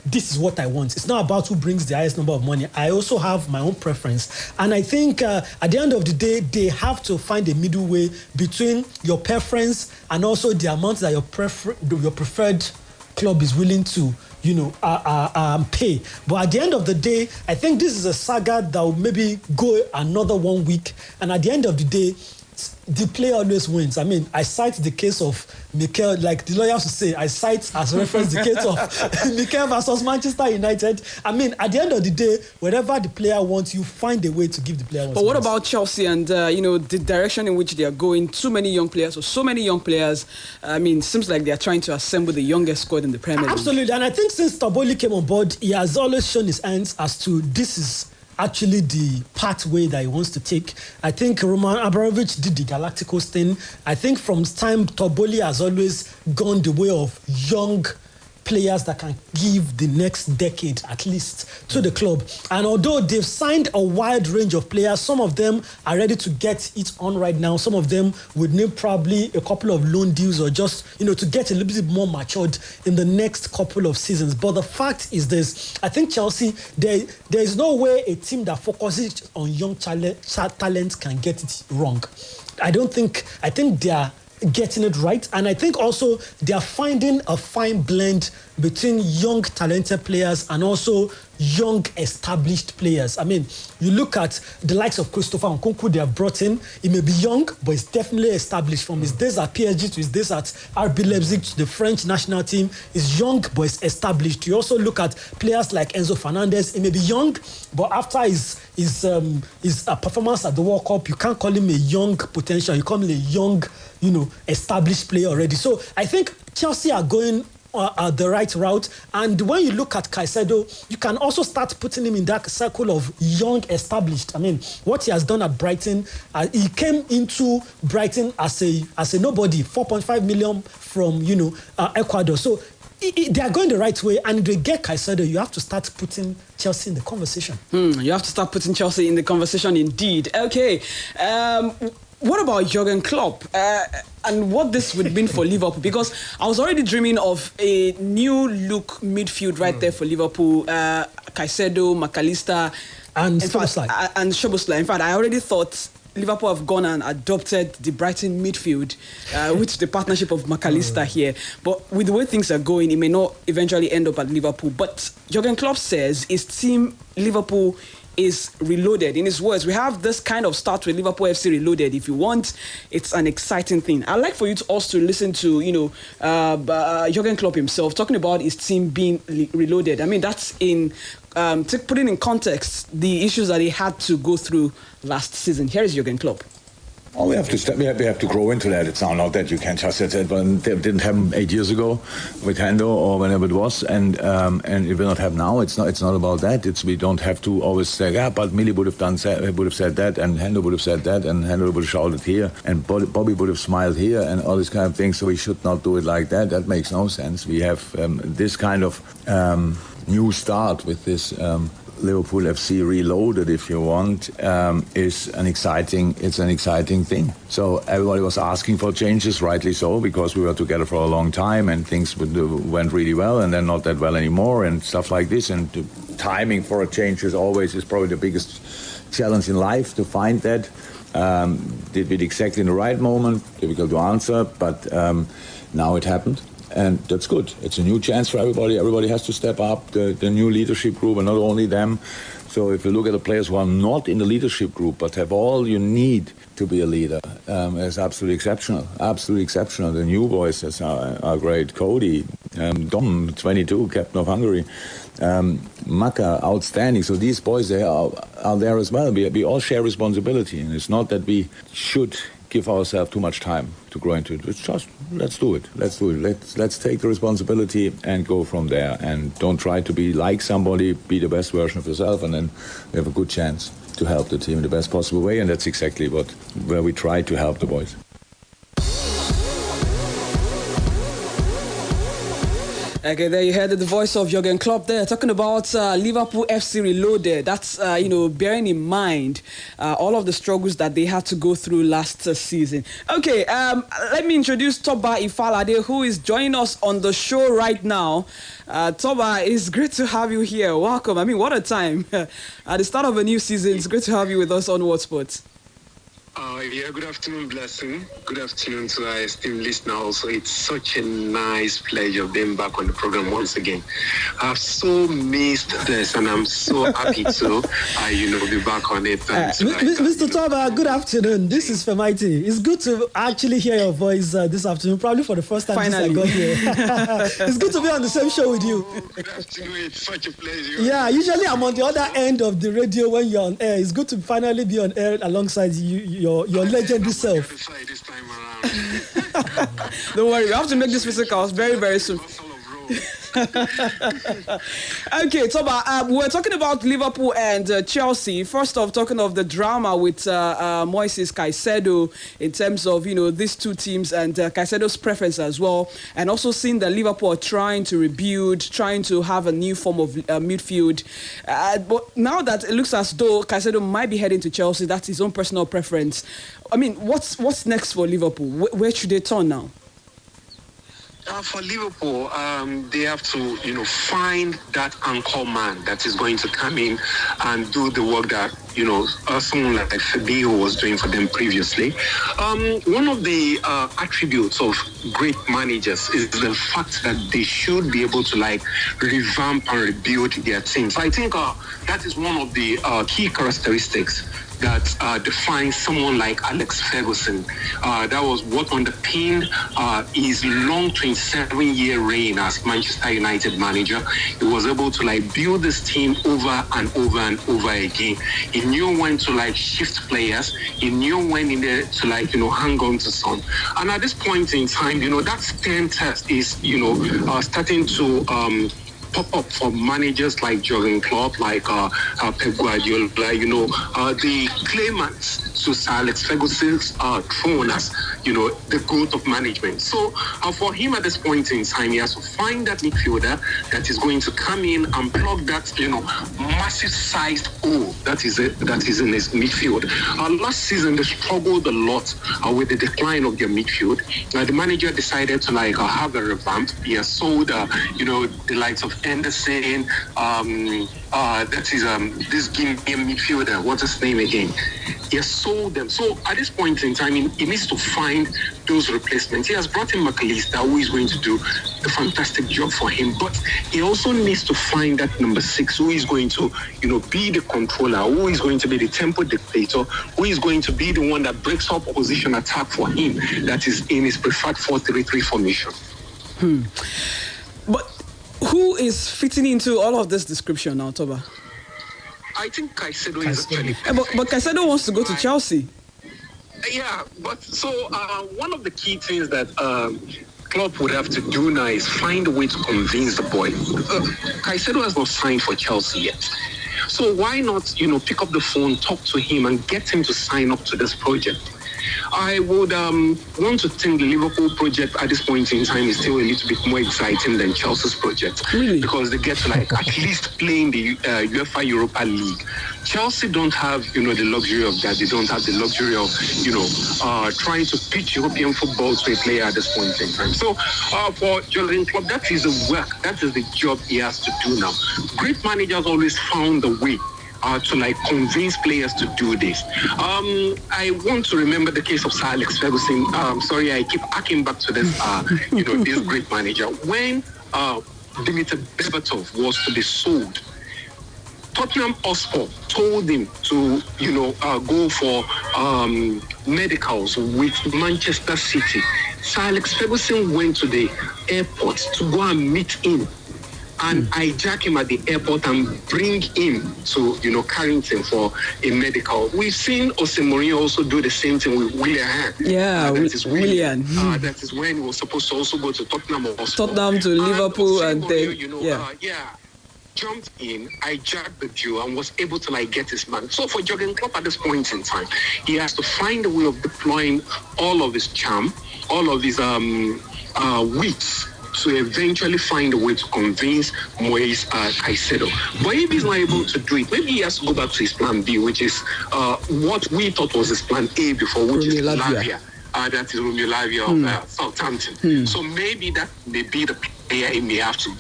C: this is what I want. It's not about who brings the highest number of money. I also have my own preference. And I think at the end of the day, they have to find a middle way between your preference and also the amount that your preferred club is willing to pay. But at the end of the day, I think this is a saga that will maybe go another 1 week. And at the end of the day, the player always wins. I mean, I cite the case of Mikel, like the lawyers would say, I cite as reference the case of Mikel versus Manchester United. I mean, at the end of the day, whatever the player wants, you find a way to give the player what.
A: But what about Chelsea and, the direction in which they are going? Too many young players, or so many young players. I mean, seems like they are trying to assemble the youngest squad in the Premier League.
C: Absolutely. And I think since Taboli came on board, he has always shown his hands as to this is actually the pathway that he wants to take. I think Roman Abramovich did the Galacticos thing. I think from time, Taboli has always gone the way of young players that can give the next decade at least to the club. And although they've signed a wide range of players, some of them are ready to get it on right now. Some of them would need probably a couple of loan deals or just, to get a little bit more matured in the next couple of seasons. But the fact is this, I think Chelsea, there is no way a team that focuses on young talent can get it wrong. I think they are getting it right, and I think also they are finding a fine blend between young talented players and also young established players. I mean, you look at the likes of Christopher Nkunku they have brought in. He may be young, but he's definitely established. From his days at PSG to his days at RB Leipzig to the French national team, he's young but he's established. You also look at players like Enzo Fernandez. He may be young, but after his performance at the World Cup, you can't call him a young potential. You call him a young, established player already. So I think Chelsea are going the right route. And when you look at Caicedo, you can also start putting him in that circle of young established. I mean, what he has done at Brighton, he came into Brighton as a nobody, 4.5 million from Ecuador. So they are going the right way, and if they get Caicedo, you have to start putting Chelsea in the conversation.
A: You have to start putting Chelsea in the conversation indeed. Okay. What about Jurgen Klopp and what this would mean for Liverpool? Because I was already dreaming of a new look midfield right there for Liverpool. Caicedo, McAllister,
C: and Szoboszlai.
A: In fact, I already thought Liverpool have gone and adopted the Brighton midfield with the partnership of McAllister here. But with the way things are going, it may not eventually end up at Liverpool. But Jurgen Klopp says his team, Liverpool, is reloaded. In his words, we have this kind of start with Liverpool FC reloaded. If you want, it's an exciting thing. I'd like for you to also listen to, Jurgen Klopp himself talking about his team being reloaded. I mean, that's in putting in context the issues that he had to go through last season. Here is Jurgen Klopp.
M: Oh, we have to grow into that. It's not that you can just say that, but it didn't happen 8 years ago with Hendo or whenever it was, and it will not happen now. It's not about that. We don't have to always say, but Millie would have said that, and Hendo would have said that, and Hendo would have shouted here, and Bobby would have smiled here, and all this kind of things. So we should not do it like that. That makes no sense. We have this kind of new start with this. Liverpool FC reloaded, if you want, is an exciting thing. So everybody was asking for changes, rightly so, because we were together for a long time and things went really well and then not that well anymore and stuff like this. And the timing for a change is probably the biggest challenge in life, to find that. Did it exactly in the right moment? Difficult to answer, but now it happened. And that's good. It's a new chance for everybody. Everybody has to step up, the new leadership group, and not only them. So if you look at the players who are not in the leadership group but have all you need to be a leader, it's absolutely exceptional. Absolutely exceptional. The new voices are great. Cody, Dom, 22, captain of Hungary. Maka, outstanding. So these boys, they are there as well. We all share responsibility, and it's not that we should give ourselves too much time to grow into it. It's just, let's do it. Let's take the responsibility and go from there. And don't try to be like somebody, be the best version of yourself, and then we have a good chance to help the team in the best possible way. And that's exactly where we try to help the boys.
A: Okay, there you heard the voice of Jurgen Klopp there talking about Liverpool FC Reloaded. That's, bearing in mind all of the struggles that they had to go through last season. Okay, let me introduce Toba Ifalade, who is joining us on the show right now. Toba, it's great to have you here. Welcome. I mean, what a time. At the start of a new season, it's great to have you with us on What Sports.
N: Good afternoon, Blessing. Good afternoon to our esteemed listener also. It's such a nice pleasure being back on the program once again. I've so missed this, and I'm so happy to, be back on it.
C: Mr. Toba, good afternoon. This is Femighty. It's good to actually hear your voice this afternoon, probably for the first time since I got here. It's good to be on the same show with you.
N: Good afternoon. It's such a pleasure.
C: Yeah, usually I'm on the other end of the radio when you're on air. It's good to finally be on air alongside your legendary self.
A: Don't worry, we have to make this physical very, very soon. Okay, Toba, we're talking about Liverpool and Chelsea. First off, talking of the drama with Moises Caicedo in terms of, these two teams and Caicedo's preference as well. And also seeing that Liverpool are trying to rebuild, trying to have a new form of midfield. But now that it looks as though Caicedo might be heading to Chelsea, that's his own personal preference. I mean, what's next for Liverpool? Where should they turn now?
N: For Liverpool, they have to, find that anchor man that is going to come in and do the work that, someone like Fabinho was doing for them previously. One of the attributes of great managers is the fact that they should be able to, revamp and rebuild their teams. I think that is one of the key characteristics that defines someone like Alex Ferguson. That was what underpinned his long 27-year reign as Manchester United manager. He was able to build this team over and over and over again. He knew when to shift players. He knew when to hang on to some. And at this point in time, that stern test is starting to pop up for managers like Jurgen Klopp, like Pep Guardiola, the claimants to Sir Alex Ferguson's throne as, the growth of management. So for him at this point in time, he has to find that midfielder that is going to come in and plug that, massive sized hole that is in his midfield. Last season, they struggled a lot with the decline of their midfield. The manager decided to have a revamp. He has sold, the likes of Anderson, that is this game midfielder. What's his name again? He has sold them. So at this point in time, he needs to find those replacements. He has brought in McAllister, who is going to do a fantastic job for him. But he also needs to find that number 6, who is going to, be the controller, who is going to be the tempo dictator, who is going to be the one that breaks up opposition attack for him. That is in his preferred 4-3-3 formation.
A: But who is fitting into all of this description now, Toba?
N: I think Caicedo is actually...
A: But Caicedo wants to go to Chelsea.
N: Yeah, but so one of the key things that Klopp would have to do now is find a way to convince the boy. Caicedo has not signed for Chelsea yet. So why not, pick up the phone, talk to him, and get him to sign up to this project? I would want to think the Liverpool project at this point in time is still a little bit more exciting than Chelsea's project.
A: Really?
N: Because they get to at least play in the UEFA Europa League. Chelsea don't have, the luxury of that. They don't have the luxury of, trying to pitch European football to a player at this point in time. So for Jurgen Klopp, that is the work. That is the job he has to do now. Great managers always found a way to convince players to do this. I want to remember the case of Sir Alex Ferguson. Sorry, I keep harking back to this, this great manager. When Dimitar Berbatov was to be sold, Tottenham Hotspur told him to, go for medicals with Manchester City. Sir Alex Ferguson went to the airport to go and meet him and hijack him at the airport and bring him to, Carrington for a medical. We've seen Jose Mourinho also do the same thing with Willian.
A: Yeah, Willian.
N: That is when he was supposed to also go to Tottenham or
A: Tottenham to Liverpool and then,
N: jumped in, hijacked the deal and was able to get his man. So for Jurgen Klopp at this point in time, he has to find a way of deploying all of his charm, all of his wits to eventually find a way to convince Moise Caicedo. But if he's not able to do it, maybe he has to go back to his plan B, which is what we thought was his plan A before, which is Lavia. That is Romeo Lavia of Southampton. So maybe that may be the player he may have to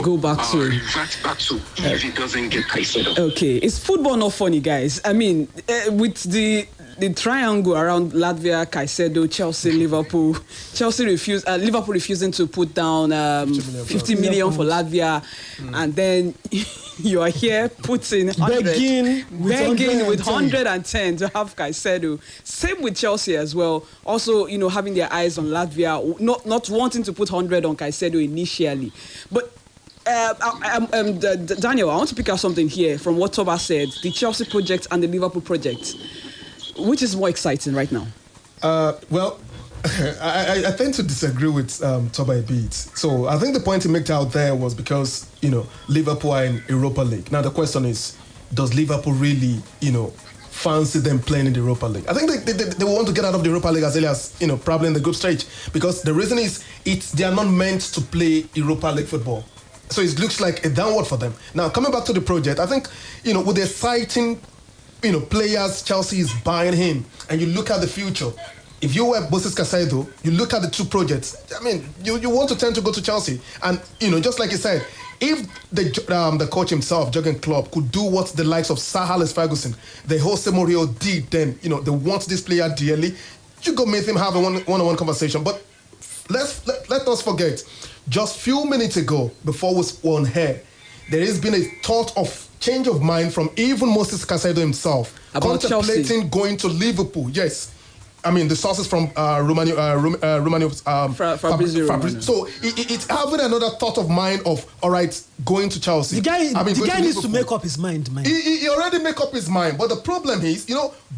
A: go back to.
N: Revert back to if he doesn't get Caicedo.
A: Okay, is football not funny, guys? I mean, with the triangle around Latvia, Caicedo, Chelsea, Liverpool. Liverpool refusing to put down 50 million for Latvia, and then you are here putting begging with 110 to have Caicedo. Same with Chelsea as well. Also, having their eyes on Latvia, not wanting to put 100 on Caicedo initially, but. Daniel, I want to pick out something here from what Toba said, the Chelsea project and the Liverpool project. Which is more exciting right now?
B: Well, I tend to disagree with Toba a bit. So I think the point he made out there was because, Liverpool are in Europa League. Now the question is, does Liverpool really, fancy them playing in the Europa League? I think they want to get out of the Europa League as early as, probably in the group stage. Because the reason is, they are not meant to play Europa League football. So it looks like a downward for them. Now, coming back to the project, I think, with the exciting players Chelsea is buying him, and you look at the future. If you were Moise Caicedo, you look at the two projects. I mean, you want to tend to go to Chelsea, and just like you said, if the coach himself, Jurgen Klopp, could do what the likes of Sir Alex Ferguson, the Jose Mourinho did, then they want this player dearly. You go make him have a one-on-one conversation. But let us forget, just few minutes ago, before we were on air, there has been a thought of change of mind from even Moise Caicedo himself,
A: about
B: contemplating
A: Chelsea.
B: Going to Liverpool. Yes, I mean the sources from Romano.
A: Fabrizio.
B: So it's having another thought of mind of going to Chelsea.
C: The guy needs to make up his mind, man.
B: He already make up his mind, but the problem is,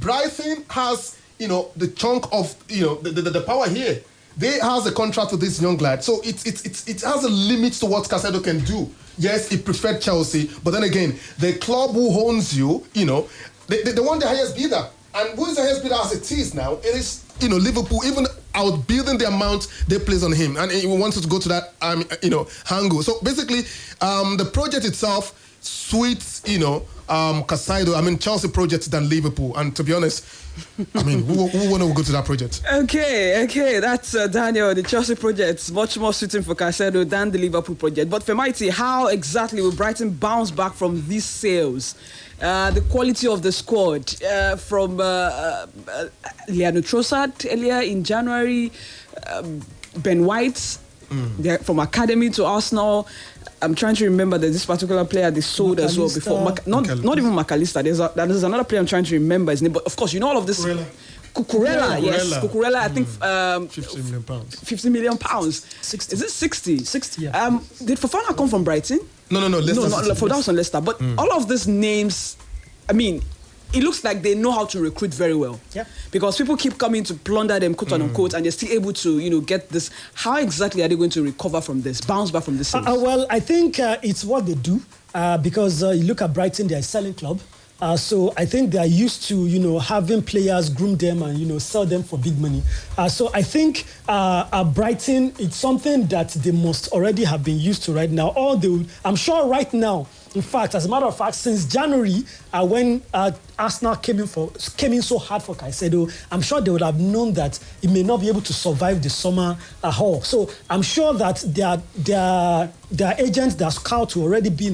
B: Brighton has the chunk of the power here. They has a contract with this young lad, so it has a limit to what Caicedo can do. Yes, he preferred Chelsea, but then again, the club who owns you, they want the highest bidder. And who is the highest bidder as it is now? It is, Liverpool, even outbidding the amount they place on him. And he wanted to go to that, angle. So basically, the project itself suits, Caicedo, Chelsea project than Liverpool. And to be honest, who want to go to that project?
A: Okay, that's Daniel. The Chelsea project is much more suiting for Caicedo than the Liverpool project. But Femighty, how exactly will Brighton bounce back from these sales? The quality of the squad from Leandro Trossard earlier in January, Ben White from Academy to Arsenal. I'm trying to remember that this particular player they sold as well before. Not even McAllister. There's another player I'm trying to remember his name. But of course, all of this. Cucurella, yes. Cucurella, I think
B: 50 million pounds.
A: 50 million pounds.
C: 60.
A: Is it 60?
C: 60, yeah.
A: Did Fofana come from Brighton?
B: No, Leicester.
A: That was on Leicester. But all of these names, it looks like they know how to recruit very well.
C: Yeah.
A: Because people keep coming to plunder them, quote unquote, and they're still able to, get this. How exactly are they going to recover from this, bounce back from this?
C: Well, I think it's what they do because you look at Brighton, they're a selling club. So I think they are used to, having players groom them and, sell them for big money. So I think Brighton, it's something that they must already have been used to right now. I'm sure right now, in fact, as a matter of fact, since January, when Arsenal came in so hard for Caicedo, I'm sure they would have known that he may not be able to survive the summer at all. So I'm sure that their agents, their scouts will already be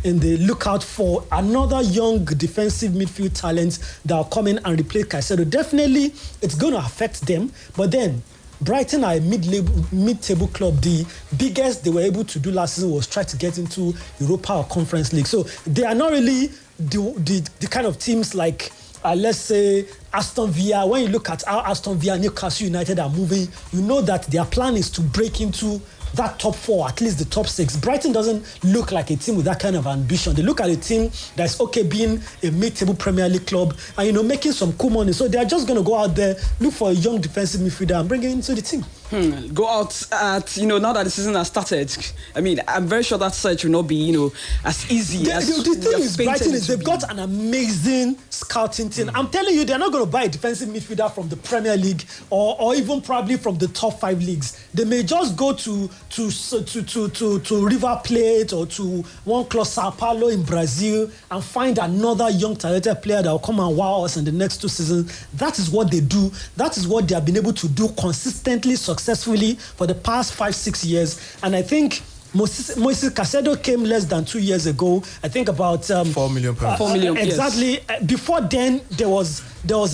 C: in the lookout for another young defensive midfield talent that will come in and replace Caicedo. Definitely, it's going to affect them, but then Brighton are a mid-table club. The biggest they were able to do last season was try to get into Europa or Conference League. So they are not really the kind of teams like let's say, Aston Villa, when you look at how Aston Villa, Newcastle United are moving, you know that their plan is to break into that top 4, at least the top 6. Brighton doesn't look like a team with that kind of ambition. They look at a team that's okay being a mid-table Premier League club and, making some cool money. So they're just going to go out there, look for a young defensive midfielder and bring him into the team.
A: Go out at, now that the season has started. I mean, I'm very sure that search will not be, as easy as
C: the thing is, Brighton is they've got an amazing scouting team. I'm telling you, they're not going to buy a defensive midfielder from the Premier League or even probably from the top 5 leagues. They may just go to River Plate or to one club, Sao Paulo in Brazil, and find another young talented player that will come and wow us in the next 2 seasons. That is what they do. That is what they have been able to do consistently, successfully for the past 5-6 years. And I think Moises Caicedo came less than 2 years ago. I think about
B: £4 million.
A: £4 million,
C: exactly.
A: Yes.
C: Before then, there was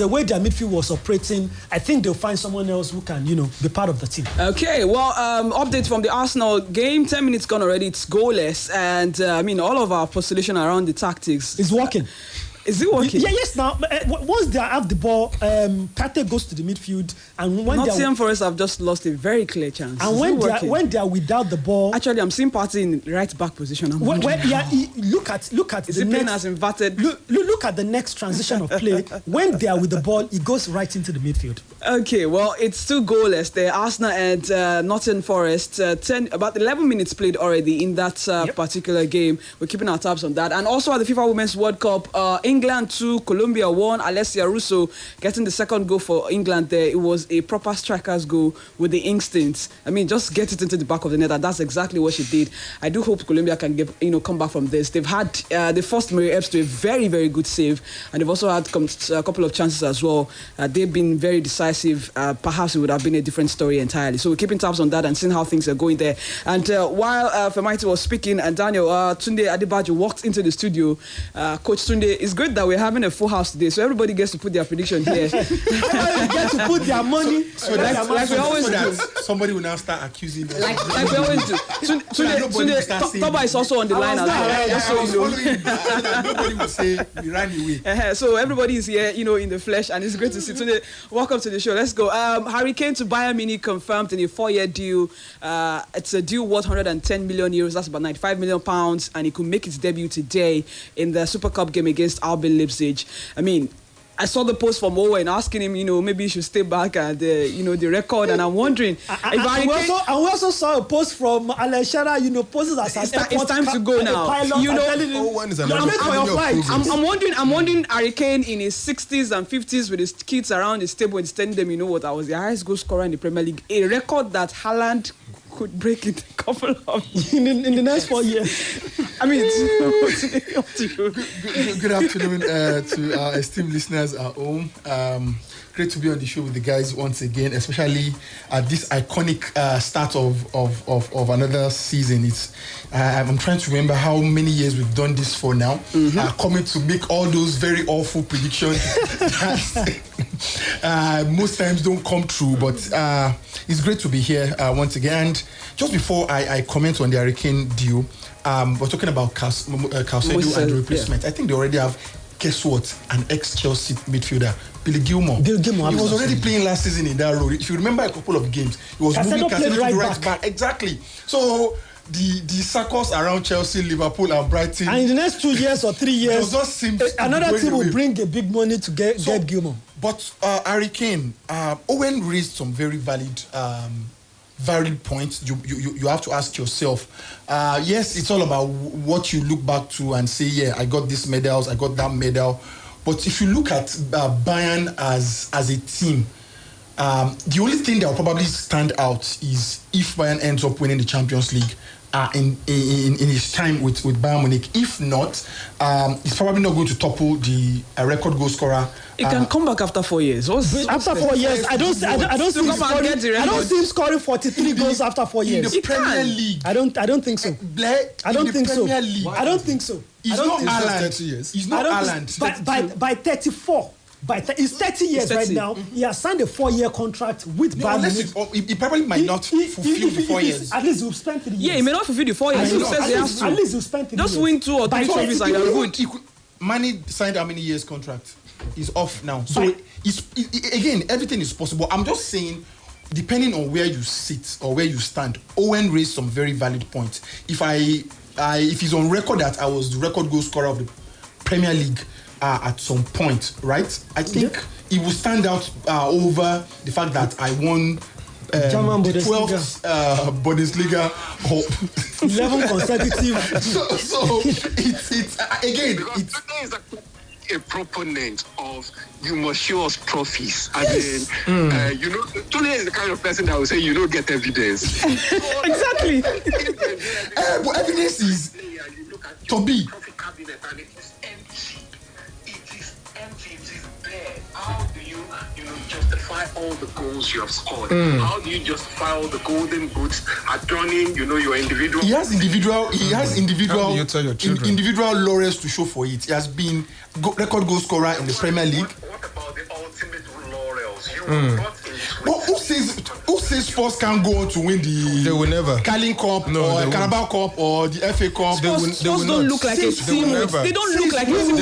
C: a way their midfield was operating. I think they'll find someone else who can, be part of the team.
A: Okay, well, update from the Arsenal game. 10 minutes gone already. It's goalless, and all of our postulation around the tactics
C: is working.
A: Is it working?
C: Yeah, yes. Now, once they have the ball, Partey goes to the midfield, and when
A: Nottingham Forest have just lost a very clear chance.
C: And when they are without the ball,
A: actually, I'm seeing Partey in right back position.
C: Look at
A: is the playing as inverted?
C: Look at the next transition of play. When they are with the ball, it goes right into the midfield.
A: Okay, well, it's still goalless there. Arsenal and Nottingham Forest. About 11 minutes played already in that particular game. We're keeping our tabs on that. And also at the FIFA Women's World Cup, England 2, Colombia 1. Alessia Russo getting the second goal for England there. It was a proper striker's goal with the instincts. Just get it into the back of the net, and that's exactly what she did. I do hope Colombia can come back from this. They've had they forced Mary Epps to a very, very good save, and they've also had a couple of chances as well. They've been very decisive. Perhaps it would have been a different story entirely. So we're keeping tabs on that and seeing how things are going there. And while Femighty was speaking, and Daniel, Tunde Adebayo walked into the studio. Coach Tunde, it's good that we're having a full house today, so everybody gets to put their prediction here.
C: Everybody gets to put their money.
B: So
A: like we always do.
B: Somebody will now start accusing them.
A: Like we always do. Tunde, Toba is also on the line as well. Just so you know.
B: Nobody will say we ran away.
A: So everybody is here, in the flesh, and it's great to see. Tunde, welcome to the show. Let's go. Harry Kane to Bayern Munich confirmed in a 4-year deal. It's a deal worth €110 million. That's about £95 million, and he could make his debut today in the Super Cup game against RB Leipzig. I saw the post from Owen asking him, maybe he should stay back at the record, and I'm wondering.
C: We also saw a post from Aleshara, poses as
A: it's time to go now. I'm wondering Harry Kane in his 60s and 50s with his kids around his table and telling them, what, I was the highest goal scorer in the Premier League, a record that Haaland could break it a couple of
C: in the next 4 years.
B: Good afternoon to our esteemed listeners at home. Great to be on the show with the guys once again, especially at this iconic start of another season. I'm trying to remember how many years we've done this for now. Coming to make all those very awful predictions that most times don't come true, but it's great to be here once again. And just before I comment on the Harry Kane deal, we're talking about Caicedo and the replacement. Yeah. I think they already have, guess what, an ex-Chelsea midfielder, Billy Gilmour. He was already playing last season in that role. If you remember a couple of games, he was moving Caicedo to right back. Exactly. So the circles around Chelsea, Liverpool, and Brighton.
C: And in the next 2 years or 3 years, another team will bring a big money to get Gilmour.
B: But Harry Kane, Owen raised some very valid points. You have to ask yourself. Yes, it's all about what you look back to and say, yeah, I got this medals, I got that medal. But if you look at Bayern as a team, the only thing that will probably stand out is if Bayern ends up winning the Champions League in his time with Bayern Munich. If not, he's probably not going to topple the record goal scorer.
A: He can come back after 4 years.
C: After 4 years, I don't see him scoring 43 goals after 4 years.
B: In the Premier League,
C: I don't think so. I don't think so.
B: He's not Haaland. He's not Haaland.
C: By 34. He's 30 years right now. He has signed a 4-year contract with Bayern Munich.
B: He probably might not fulfill the 4 years.
C: At least he'll spend 3 years.
A: Yeah, he may not fulfill the 4 years.
C: At least he'll spend 3 years.
A: Just win 2 or 3 trophies and you're good.
B: Mane signed how many years contract? is off now. So
C: Right.
B: again, everything is possible. I'm just saying, depending on where you sit or where you stand, Owen raised some very valid points. If he's on record that I was the record goal scorer of the Premier League at some point, right? I think he will stand out over the fact that I won the 12th Bundesliga,
C: 11 consecutive.
B: so it's again, it's
N: a proponent of you must show us trophies.
C: Yes.
N: Tony is the kind of person that will say you don't get evidence.
A: Exactly.
B: But evidence is to be.
N: Trophy cabinet and it is empty. It is empty. It is bare. How do you justify all the goals you have scored? How do you justify all the golden boots adorning, your individual?
B: He has individual.
O: How do you tell your children?
B: Individual laurels to show for it. He has been record goal scorer in the Premier League.
N: What about the ultimate laurels? You were brought in.
B: But who says Spurs can't go on to win
O: They will never.
B: Carling Cup or Carabao Cup or the FA Cup?
A: Spurs don't look like a team. They don't look like a team.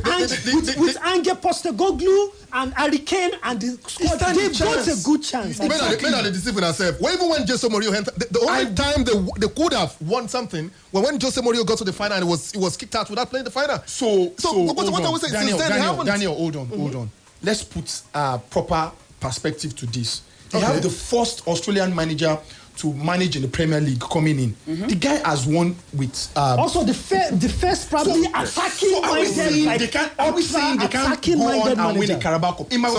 C: Honestly, with Ange Postecoglou and Harry Kane and the squad, they got a good chance.
B: Men are deceiving ourselves. Even when Jose Mourinho entered, the only time they could have won something was when Jose Mourinho got to the final and it was kicked out without playing the final. So what are we saying? Daniel, hold on. Let's put proper perspective to this. They have the first Australian manager to manage in the Premier League coming in. The guy has won with
C: also the first probably attacking minded.
B: Are we saying they can't go on and win the Carabao Cup? In my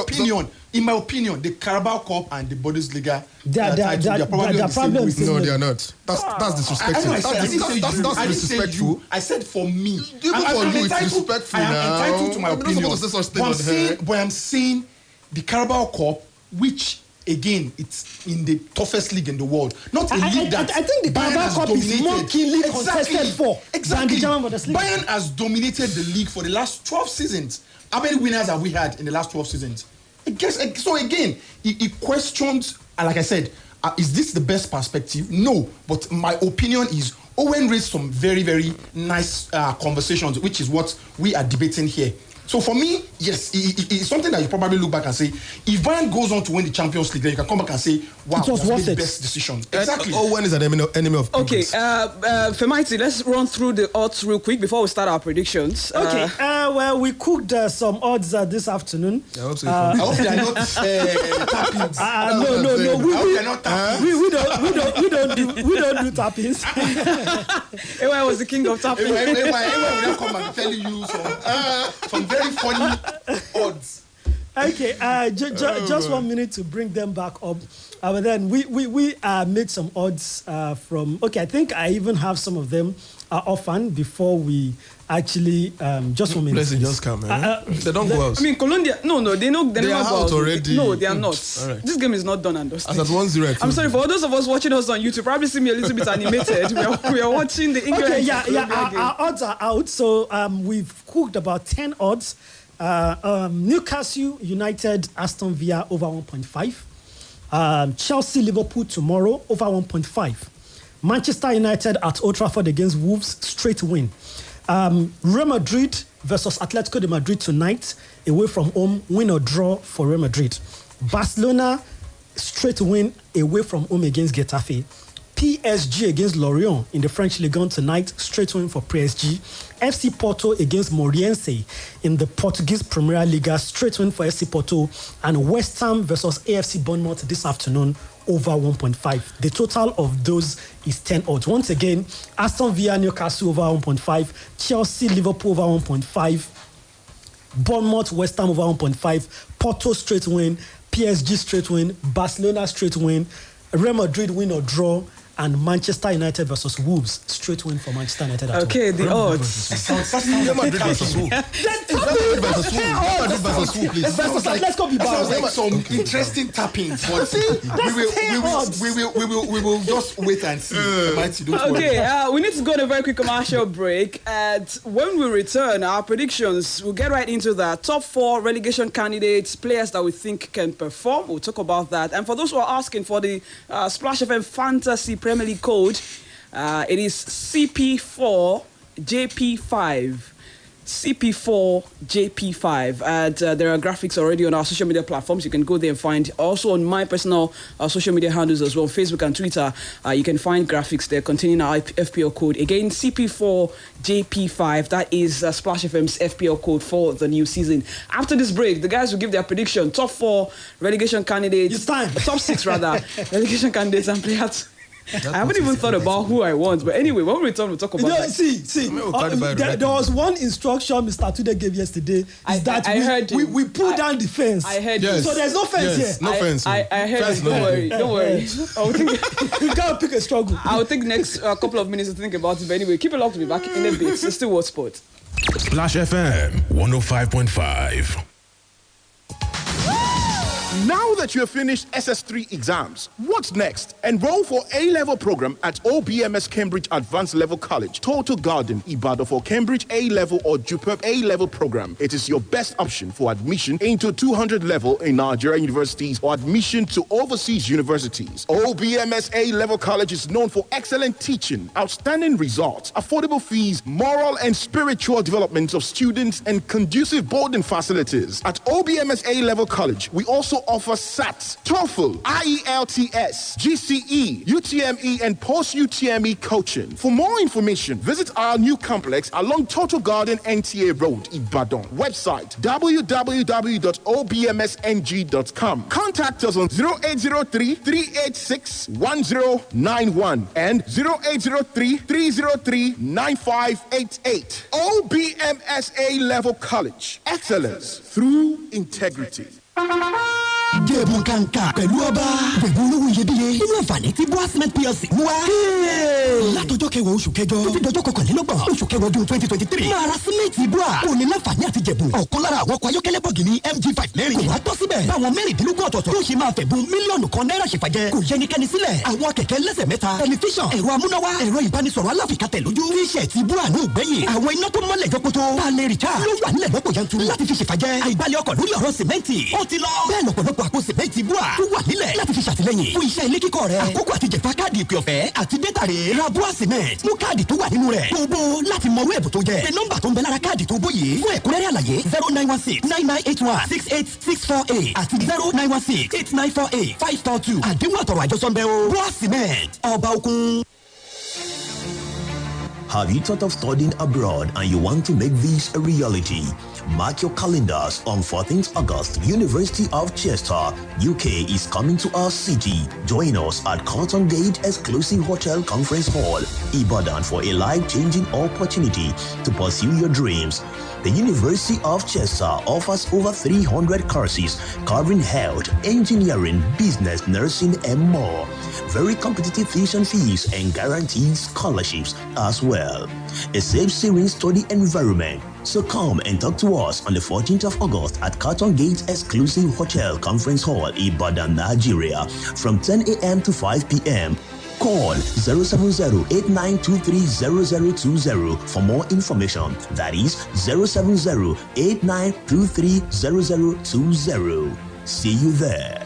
B: opinion, the Carabao Cup and the Bundesliga
C: they're probably on the same league.
O: No, they are not. That's disrespectful. That's disrespectful.
B: I said for me.
O: Even for you, it's disrespectful.
B: I am entitled to my opinion. But I'm saying the Carabao Cup, which again, it's in the toughest league in the world. Not a league that
C: I think the Carabao Cup is more keenly contested for than the German Bundesliga.
B: Bayern has dominated the league for the last 12 seasons. How many winners have we had in the last 12 seasons? So again, he questions, like I said, is this the best perspective? No, but my opinion is Owen raised some very, very nice conversations, which is what we are debating here. So for me, yes, it's something that you probably look back and say, if Bayern goes on to win the Champions League, then you can come back and say, wow,
C: it was worth
B: the
C: it.
B: best decision. Exactly.
O: Owen is an enemy of progress.
A: Okay, Femighty, let's run through the odds real quick before we start our predictions.
C: Okay, well, we cooked some odds this afternoon.
B: I hope they are not tappings.
C: We don't do tappings.
A: Ewa was the king of tapping.
B: Ewa will come and tell you some very funny odds.
C: Okay, just 1 minute to bring them back up. But then we made some odds from. Okay, I think I even have some of them offhand before we actually just 1 minute.
O: Blessing just come, man. They don't go out.
A: I mean, Colombia. No, they never go out
O: already.
A: No, they are not. Right. This game is not done and dusted.
O: As at 1-0.
A: I'm sorry for all those of us watching us on YouTube. Probably see me a little bit animated. We are watching the England.
C: Okay, our odds are out. So we've cooked about 10 odds. Newcastle United, Aston Villa over 1.5. Chelsea Liverpool tomorrow over 1.5. Manchester United at Old Trafford against Wolves, straight win. Real Madrid versus Atletico de Madrid tonight, away from home, win or draw for Real Madrid. Barcelona, straight win away from home against Getafe. PSG against Lorient in the French Ligue 1 tonight, straight win for PSG. FC Porto against Moreirense in the Portuguese Premier Liga, straight win for FC Porto. And West Ham versus AFC Bournemouth this afternoon, over 1.5. The total of those is 10 odds. Once again, Aston Villa, Newcastle over 1.5, Chelsea, Liverpool over 1.5, Bournemouth, West Ham over 1.5, Porto straight win, PSG straight win, Barcelona straight win, Real Madrid win or draw, and Manchester United versus Wolves, straight win for Manchester United.
A: Okay, the odds.
O: Real Madrid versus Wolves. Real Madrid versus Wolves, please.
C: Let's go be balanced.
B: Like some interesting tappings. We will just wait and see.
A: Okay, we need to go on a very quick commercial break. And when we return, our predictions, we'll get right into the top 4 relegation candidates, players that we think can perform. We'll talk about that. And for those who are asking for the Splash FM Fantasy Premier League code, it is CP4JP5. CP4JP5, and there are graphics already on our social media platforms. You can go there and find. Also on my personal social media handles as well, Facebook and Twitter, you can find graphics there containing our FPL code. Again, CP4JP5. That is Splash FM's FPL code for the new season. After this break, the guys will give their prediction: top 4 relegation candidates.
C: It's time.
A: Top 6 rather relegation candidates and players. I haven't even thought about who I want, but anyway, when we return, we'll talk about that.
C: There was one instruction Mr. Tude gave yesterday. I heard we pull down the fence.
A: I heard
B: yes.
C: So there's no fence here.
B: No fence.
A: I heard fence, don't worry.
C: You can't pick a struggle.
A: I'll take next couple of minutes to think about it, but anyway, keep it locked to be back in a bit. It's still What Sport.
P: Splash FM 105.5.
G: Now that you have finished SS3 exams, what's next? Enroll for A-level program at OBMS Cambridge Advanced Level College, Total Garden, Ibadan for Cambridge A-level or Jupiter A-level program. It is your best option for admission into 200 level in Nigerian universities or admission to overseas universities. OBMS A-level college is known for excellent teaching, outstanding results, affordable fees, moral and spiritual development of students, and conducive boarding facilities. At OBMS A-level college, we also offer SATs, TOEFL, IELTS, GCE, UTME, and post-UTME coaching. For more information, visit our new complex along Total Garden NTA Road, Ibadan. Website, www.obmsng.com. Contact us on 0803-386-1091 and 0803-303-9588. OBMSA Level College. Excellence through integrity.
Q: Jẹ̀bùn kàǹkà pẹ̀lú ọba. Pẹ̀lú olówó iyebíye. Nínú àǹfààní tí Boa Cement PLC mú wá. Látọjọ́ kẹwàá oṣù kẹjọ. Títí dọjọ́ kọkànlélọ́gbọ̀n oṣù kẹwàá ọdún 2023. Máa ra símẹ́ǹtì Boa. Kò ní láǹfààní àti jẹ̀bùn. Ọ̀kan lára àwọn ọkọ̀ ayọ́kẹ́lẹ́ bọ̀gìnì MG5 mẹ́rin. Kò wá tọ́ síbẹ̀. Báwọn mẹ́rìndínlógún ọ̀tọ̀ọ̀tọ̀ yóò ṣe máa fẹ̀bùn mílíọ̀nù kan náírà ṣèfàjẹ́. Kò yẹnikẹ́ni sílẹ̀. Àwọn kẹ̀kẹ́ lẹ́sẹ̀ mẹ́ta. Tẹlifíṣàn, ẹ̀rọ amúnáwá, ẹ̀rọ ìbánisọ̀rọ̀ aláfikàtẹ̀ lójú. Tíṣẹ̀tì Boa ní ògbẹ́yìn. Àwọn iná tó mọ́lẹ̀ jọkoto. Tá a lè rìchá. Ló wà nílẹ̀ lọ́pọ̀ yanturu. Láti fi ṣèfàjẹ́. Àìbalẹ̀ ọkọ̀ lórí ọ̀rọ̀ sìmẹ́ǹtì. Ó ti lọ. Bẹ́ẹ̀ lọ̀pọ̀lọpọ̀ àpò sìmẹ́ǹtì Boa tó wà nílẹ̀ láti fi ṣàtìlẹ́yìn fún iṣẹ́ ilé kíkọ́ rẹ̀. Àkókò àti jẹ̀fà káàdì ìpè ọ̀fẹ́ àti dẹ́tà rẹ̀. Ra Boa Cement. Mú káàdì tó wà nínú rẹ̀. Gbogbo láti mọ ẹ̀bùn tó jẹ́. Pé nọ́mbà tó ń bẹ lára káàdì tó bó yìí. Fún ẹ̀kúnrẹ́rẹ́ àlàyé 0916-9981-68648 àti 0916-8948-542. Àdéhùn àtọ̀rọ̀ àjọsọ ń bẹ o. Boa Cement. Ọba Òkun.
R: Have you thought of studying abroad and you want to make this a reality? Mark your calendars on 14th August. University of Chester, UK is coming to our city. Join us at Cotton Gate Exclusive Hotel Conference Hall, Ibadan, for a life-changing opportunity to pursue your dreams. The University of Chester offers over 300 courses covering health, engineering, business, nursing, and more. Very competitive tuition fees and guaranteed scholarships as well. A safe, serene study environment. So come and talk to us on the 14th of August at Carton Gate Exclusive Hotel Conference Hall, Ibadan, Nigeria, from 10 a.m. to 5 p.m. Call 070-8923-0020 for more information. That is 070-8923-0020. See you there.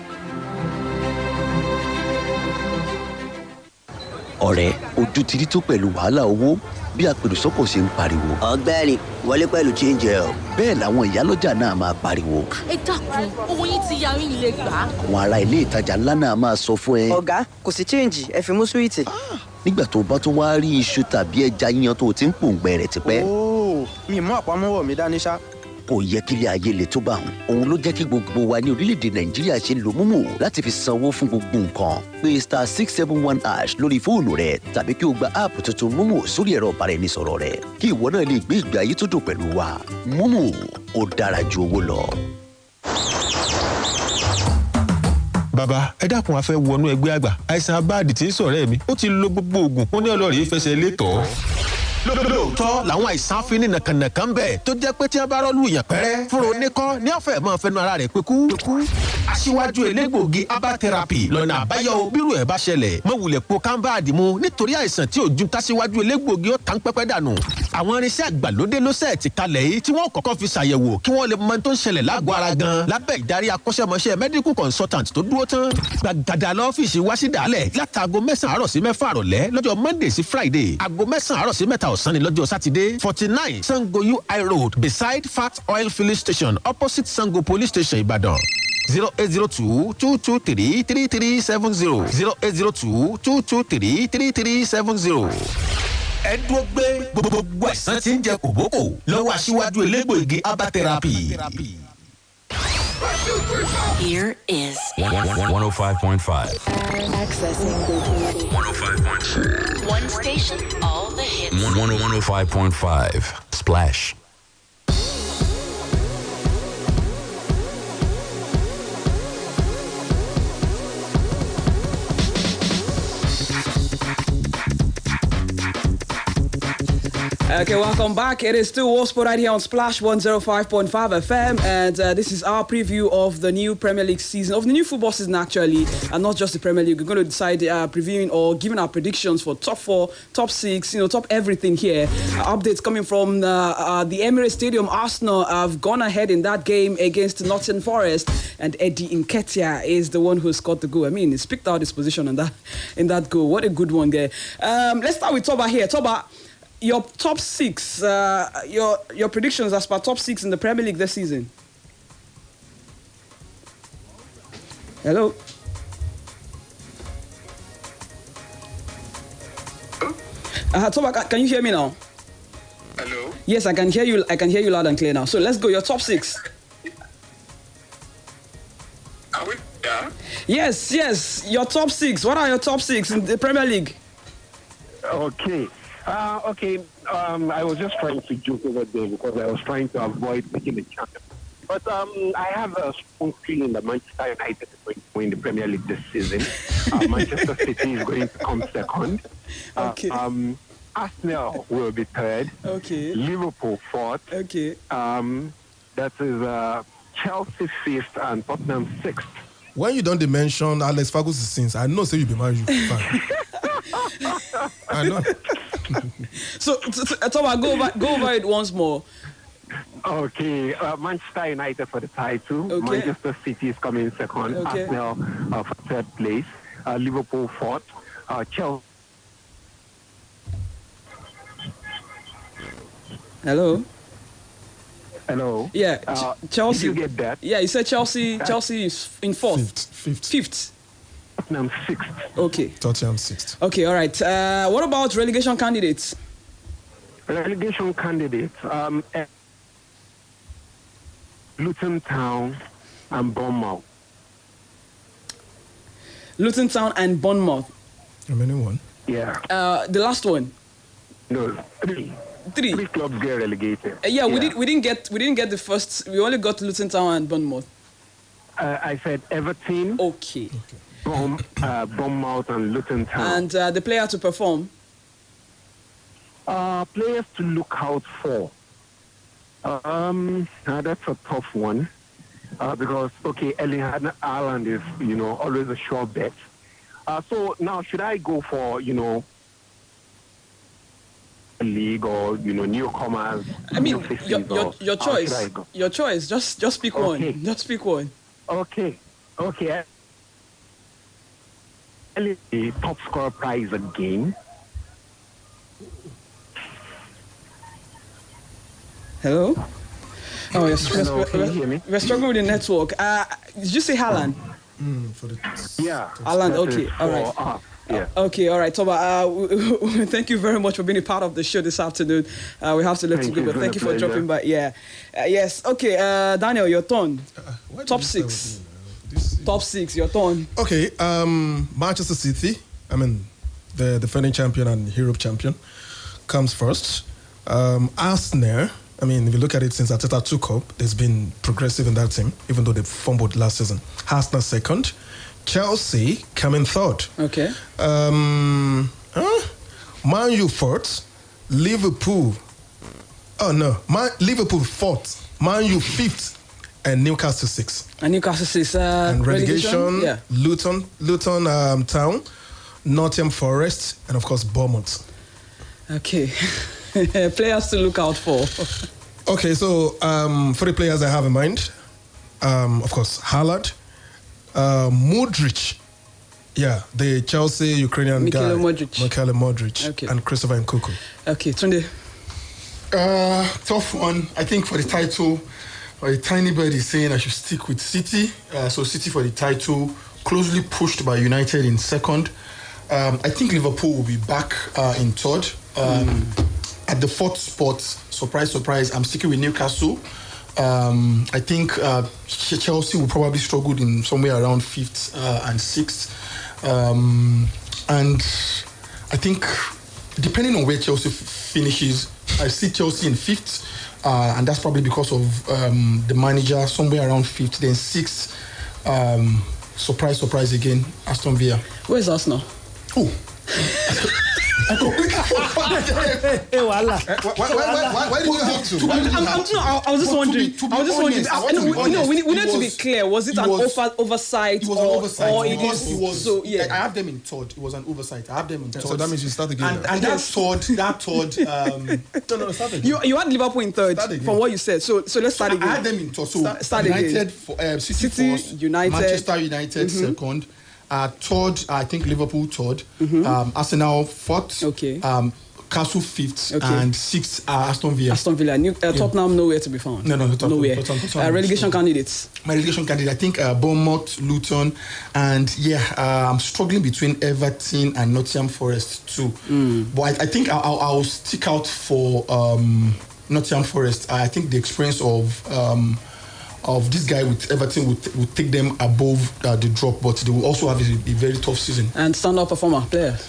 S: Ọ̀rẹ́, ojú ti rí tó pẹ̀lú wàhálà owó bí apèrèsọ́kọ̀ ṣe ń pariwo.
T: Ọ̀gbẹ́ni, wọlé pẹ̀lú change ẹ o.
S: Bẹ́ẹ̀ làwọn ìyálọ́jà náà máa pariwo.
U: Ẹ dákun, owó yín ti ya yín lè gbà á.
S: Àwọn ará ilé ìtajà ńlá náà máa sọ fún ẹ.
T: Ọ̀gá, kò sí change, ẹ fi mú súwìtì.
S: Nígbà tó bá tún wá rí iṣu tàbí ẹja yíyan tó ti ń pòǹgbẹ rẹ̀ tipẹ́.
V: Óò, mi mú àpamọ́wọ́ mi dání ṣá.
S: Kò yẹ kílé ayé le tó bá wọn. Òun ló jẹ́ kí gbogbo wa ní orílẹ̀-èdè Nàìjíríà ṣe lo Momo láti fi sanwó fún gbogbo nǹkan. Pé *671# lórí fóònù rẹ tàbí kí o gba áàpù tuntun Momo sórí ẹ̀rọ ìbáraẹnisọ̀rọ̀ rẹ. Kí ìwọ náà lè gbé ìgbé ayé tó dùn pẹ̀lú wa. Momo, ó dára ju owó lọ.
D: Bàbá, ẹ dákun a fẹ́ wọnú ẹgbẹ́ àgbà. Àìsàn abáàdì tí ń ṣọ̀rẹ́ mi. Ó ti lo gbogbo oògùn. Ó ní ọlọ́rìí fẹsẹ̀ létọ̀ọ́. Lóòótọ́ làwọn àìsàn afínní nàkànàkàn bẹ̀ tó jẹ́ pé tí wọ́n bá rọ́ọ̀lù yàn pẹ́rẹ́ fúnra oníkọ́ ní ọ̀fẹ́ máa fẹnu ara rẹ̀ pé kú. Aṣíwájú elégbòogi herbal therapy lọ́nà àbáyọ bírú ẹ̀ bá ṣẹlẹ̀ mọ́ wulẹ̀ po kámbáàdì mu nítorí àìsàn tí òjú tásíwájú elégbòogi ó tán pẹ́pẹ́ dànù. àwọn irinṣẹ́ àgbàlódé ló sẹ̀ ti kalẹ̀ yìí tí wọ́n kọ́kọ́ fi ṣàyẹ̀wò kí wọ́n lè mọ tó ń ṣẹlẹ̀ lágọ̀ọ́ ara gan lábẹ́ ìdarí akọ́ṣẹ́mọṣẹ́ medical consultant tó dúró tán. gbàgàdà lọ́fíìsì wá sí dàálẹ̀ látàgò 9 àárọ̀ sí 6 àrọ̀lẹ́ lọ́jọ́ monday sí friday aago 9 àárọ̀ sí 3 ọ̀sán ni lọ́jọ́ saturday 49 sango ui road beside fat oil filling station opposite sango police station ìbàdàn. 0802-223-3370 0802-223-3370. ẹ dúró gbé gbogbo ẹ̀sán tí ń jẹ kòbókò lọ́wọ́ aṣíwájú elégbòogi herbal therapy.
K: Here is
L: 105.5.
K: Accessing
L: 105.5.
K: one station, all the hits.
L: 105.5. Splash.
A: Okay, welcome back. It is still Warsport right here on Splash 105.5 FM, and this is our preview of the new Premier League season, of the new football season actually, and not just the Premier League. We're going to decide previewing or giving our predictions for top 4, top 6, top everything here. Updates coming from the Emirates Stadium. Arsenal have gone ahead in that game against Nottingham Forest, and Eddie Nketiah is the one who scored the goal. I mean, he's picked out his position in that goal. What a good one there. Let's start with Toba here. Toba, your top 6, your predictions as per top 6 in the Premier League this season. Hello. Toba, can you hear me now?
N: Hello.
A: Yes, I can hear you. I can hear you loud and clear now. So let's go. Your top 6.
N: Are we there?
A: Yes. Your top 6. What are your top 6 in the Premier League?
N: Okay. I was just trying to joke over there because I was trying to avoid making a champion. But I have a strong feeling that Manchester United is going to win the Premier League this season. Manchester City is going to come second.
A: Okay.
N: Arsenal will be third.
A: Okay.
N: Liverpool fourth.
A: Okay.
N: That is Chelsea fifth and Tottenham sixth.
B: When you don't mention Alex Ferguson's sins, I know say you be Man U fan. I know.
A: So Thomas, go over it once more.
N: Okay, Manchester United for the title.
A: Okay.
N: Manchester City is coming second.
A: Okay.
N: Arsenal for third place. Liverpool fourth. Chelsea.
A: Hello.
N: Hello.
A: Yeah, Chelsea.
N: Did you get that?
A: Yeah, you said Chelsea. Chelsea is in fourth. Fifth.
N: Tottenham sixth.
A: Okay.
B: Tottenham sixth.
A: Okay, all right. What about relegation candidates?
N: Relegation candidates. Luton Town and Bournemouth.
A: Luton Town and Bournemouth.
B: How many one?
N: Yeah.
A: The last one.
N: No, three. Three clubs get relegated.
A: Yeah, we didn't get the first. We only got Luton Town and Bournemouth.
N: I said Everton.
A: Okay.
N: Bournemouth and Luton Town.
A: And the player to perform.
N: Players to look out for. That's a tough one because Erling Haaland is always a sure bet. So now should I go for league or newcomers?
A: I mean your choice. Your choice. Just pick one. Just pick one.
N: Okay. The top scorer prize again.
A: Hello? Oh, yes.
N: Hello, can you hear me?
A: We're struggling with the network. Did you say Haaland? Haaland, okay. All right.
N: Yeah.
A: Okay, all right, Toba. Thank you very much for being a part of the show this afternoon. We have to let you go, but thank you for dropping by. Yeah. Yes. Okay, Daniel, your turn. Top 6. Top 6, your turn.
B: Okay, Manchester City, the defending champion and Europe champion, comes first. Arsenal, if you look at it since Arteta took up, there's been progressive in that team, even though they fumbled last season. Arsenal second. Chelsea coming third.
A: Okay.
B: Man U fourth. Liverpool. Liverpool fourth. Man U fifth. And Newcastle sixth.
A: And Newcastle sixth.
B: And relegation.
A: Yeah.
B: Luton Town, Nottingham Forest, and of course Bournemouth.
A: Okay. Players to look out for.
B: Okay, so for the players I have in mind, of course, Haaland, Modric, the Chelsea Ukrainian guy, Mikhail Modric, and Christopher Nkunku.
A: Okay, Tunde.
O: Tough one. I think for the title, a tiny bird is saying I should stick with City. So City for the title, closely pushed by United in second. I think Liverpool will be back in third. At the fourth spot, surprise, I'm sticking with Newcastle. I think Chelsea will probably struggle in somewhere around fifth and sixth. And I think depending on where Chelsea finishes, I see Chelsea in fifth, and that's probably because of the manager, somewhere around fifth, then sixth. Surprise again, Aston Villa.
A: Where's Arsenal?
O: Oh.
B: Why did you have to?
A: I was just wondering. We need to be clear. Was it an oversight?
O: It was an oversight.
A: Or it is?
O: So yeah, I have them in third. It was an oversight. I have them in third.
B: So that means you start again.
O: And that third. No, start again.
A: You had Liverpool in third from what you said. So let's start again.
O: I had them in third. So
A: start
O: United,
A: again.
O: City first,
A: United,
O: Manchester United second. Third, I think Liverpool third. Arsenal fourth.
A: Okay.
O: Castle fifth, and sixth Aston Villa.
A: Tottenham nowhere to be found.
O: No,
A: nowhere. Relegation candidates.
O: My relegation candidate, I think Bournemouth, Luton, and I'm struggling between Everton and Nottingham Forest too. But I think I'll stick out for Nottingham Forest. I think the experience of this guy with Everton would take them above the drop, but they will also have a very tough season.
A: And standout performer players.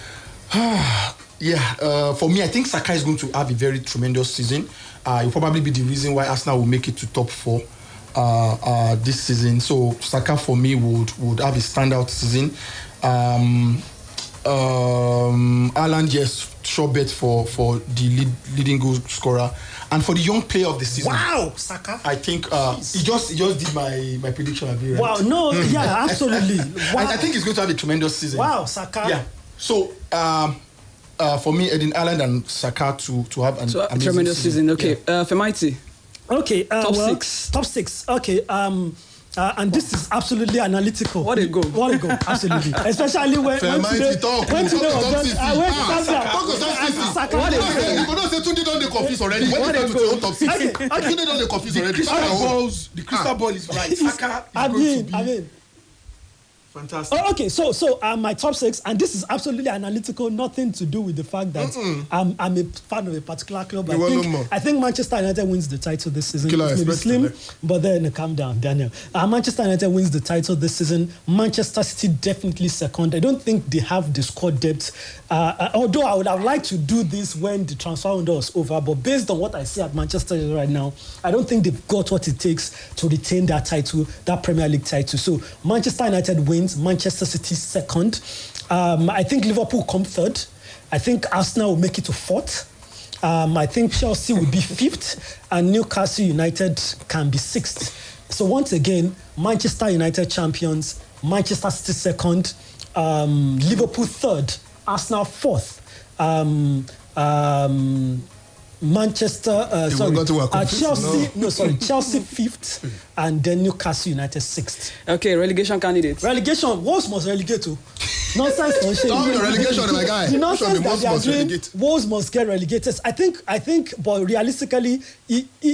O: For me, I think Saka is going to have a very tremendous season. It will probably be the reason why Arsenal will make it to top 4 this season. So Saka for me would have a standout season. Haaland, yes, sure bet for the leading goal scorer. And for the young player of the season,
C: wow, Saka.
O: I think he just did my prediction. Right?
C: Wow, no, yeah, absolutely. Wow.
O: I think he's going to have a tremendous season.
C: Wow, Saka.
O: Yeah. So for me, Haaland and Saka to have a
A: tremendous season. Okay, Femighty.
C: Okay,
A: top 6.
C: Top 6. Okay. And this is absolutely analytical.
A: What a go!
C: Absolutely. Especially when today talk about Saka.
O: What a go! You don't say Tunde don't confuse already. When you go to your top 6, Tunde don't confuse already. The crystal ball is right. Saka is going to be. Fantastic.
C: Oh, okay, so my top 6, and this is absolutely analytical, nothing to do with the fact that I'm a fan of a particular club. I think Manchester United wins the title this season. It's maybe slim, but then calm down, Daniel. Manchester United wins the title this season. Manchester City definitely second. I don't think they have the squad depth. Although I would have liked to do this when the transfer window was over, but based on what I see at Manchester United right now, I don't think they've got what it takes to retain that title, that Premier League title. So Manchester United wins. Manchester City second. I think Liverpool come third. I think Arsenal will make it to fourth. I think Chelsea will be fifth, and Newcastle United can be sixth. So once again, Manchester United champions, Manchester City second, Liverpool third, Arsenal fourth. Chelsea fifth, and then Newcastle United sixth.
A: Okay, relegation candidates.
C: Relegation, Wolves must relegate to. Nonsense.
B: Stop your relegation, my guy.
C: The nonsense that they are doing, Wolves must get relegated. I think, but realistically,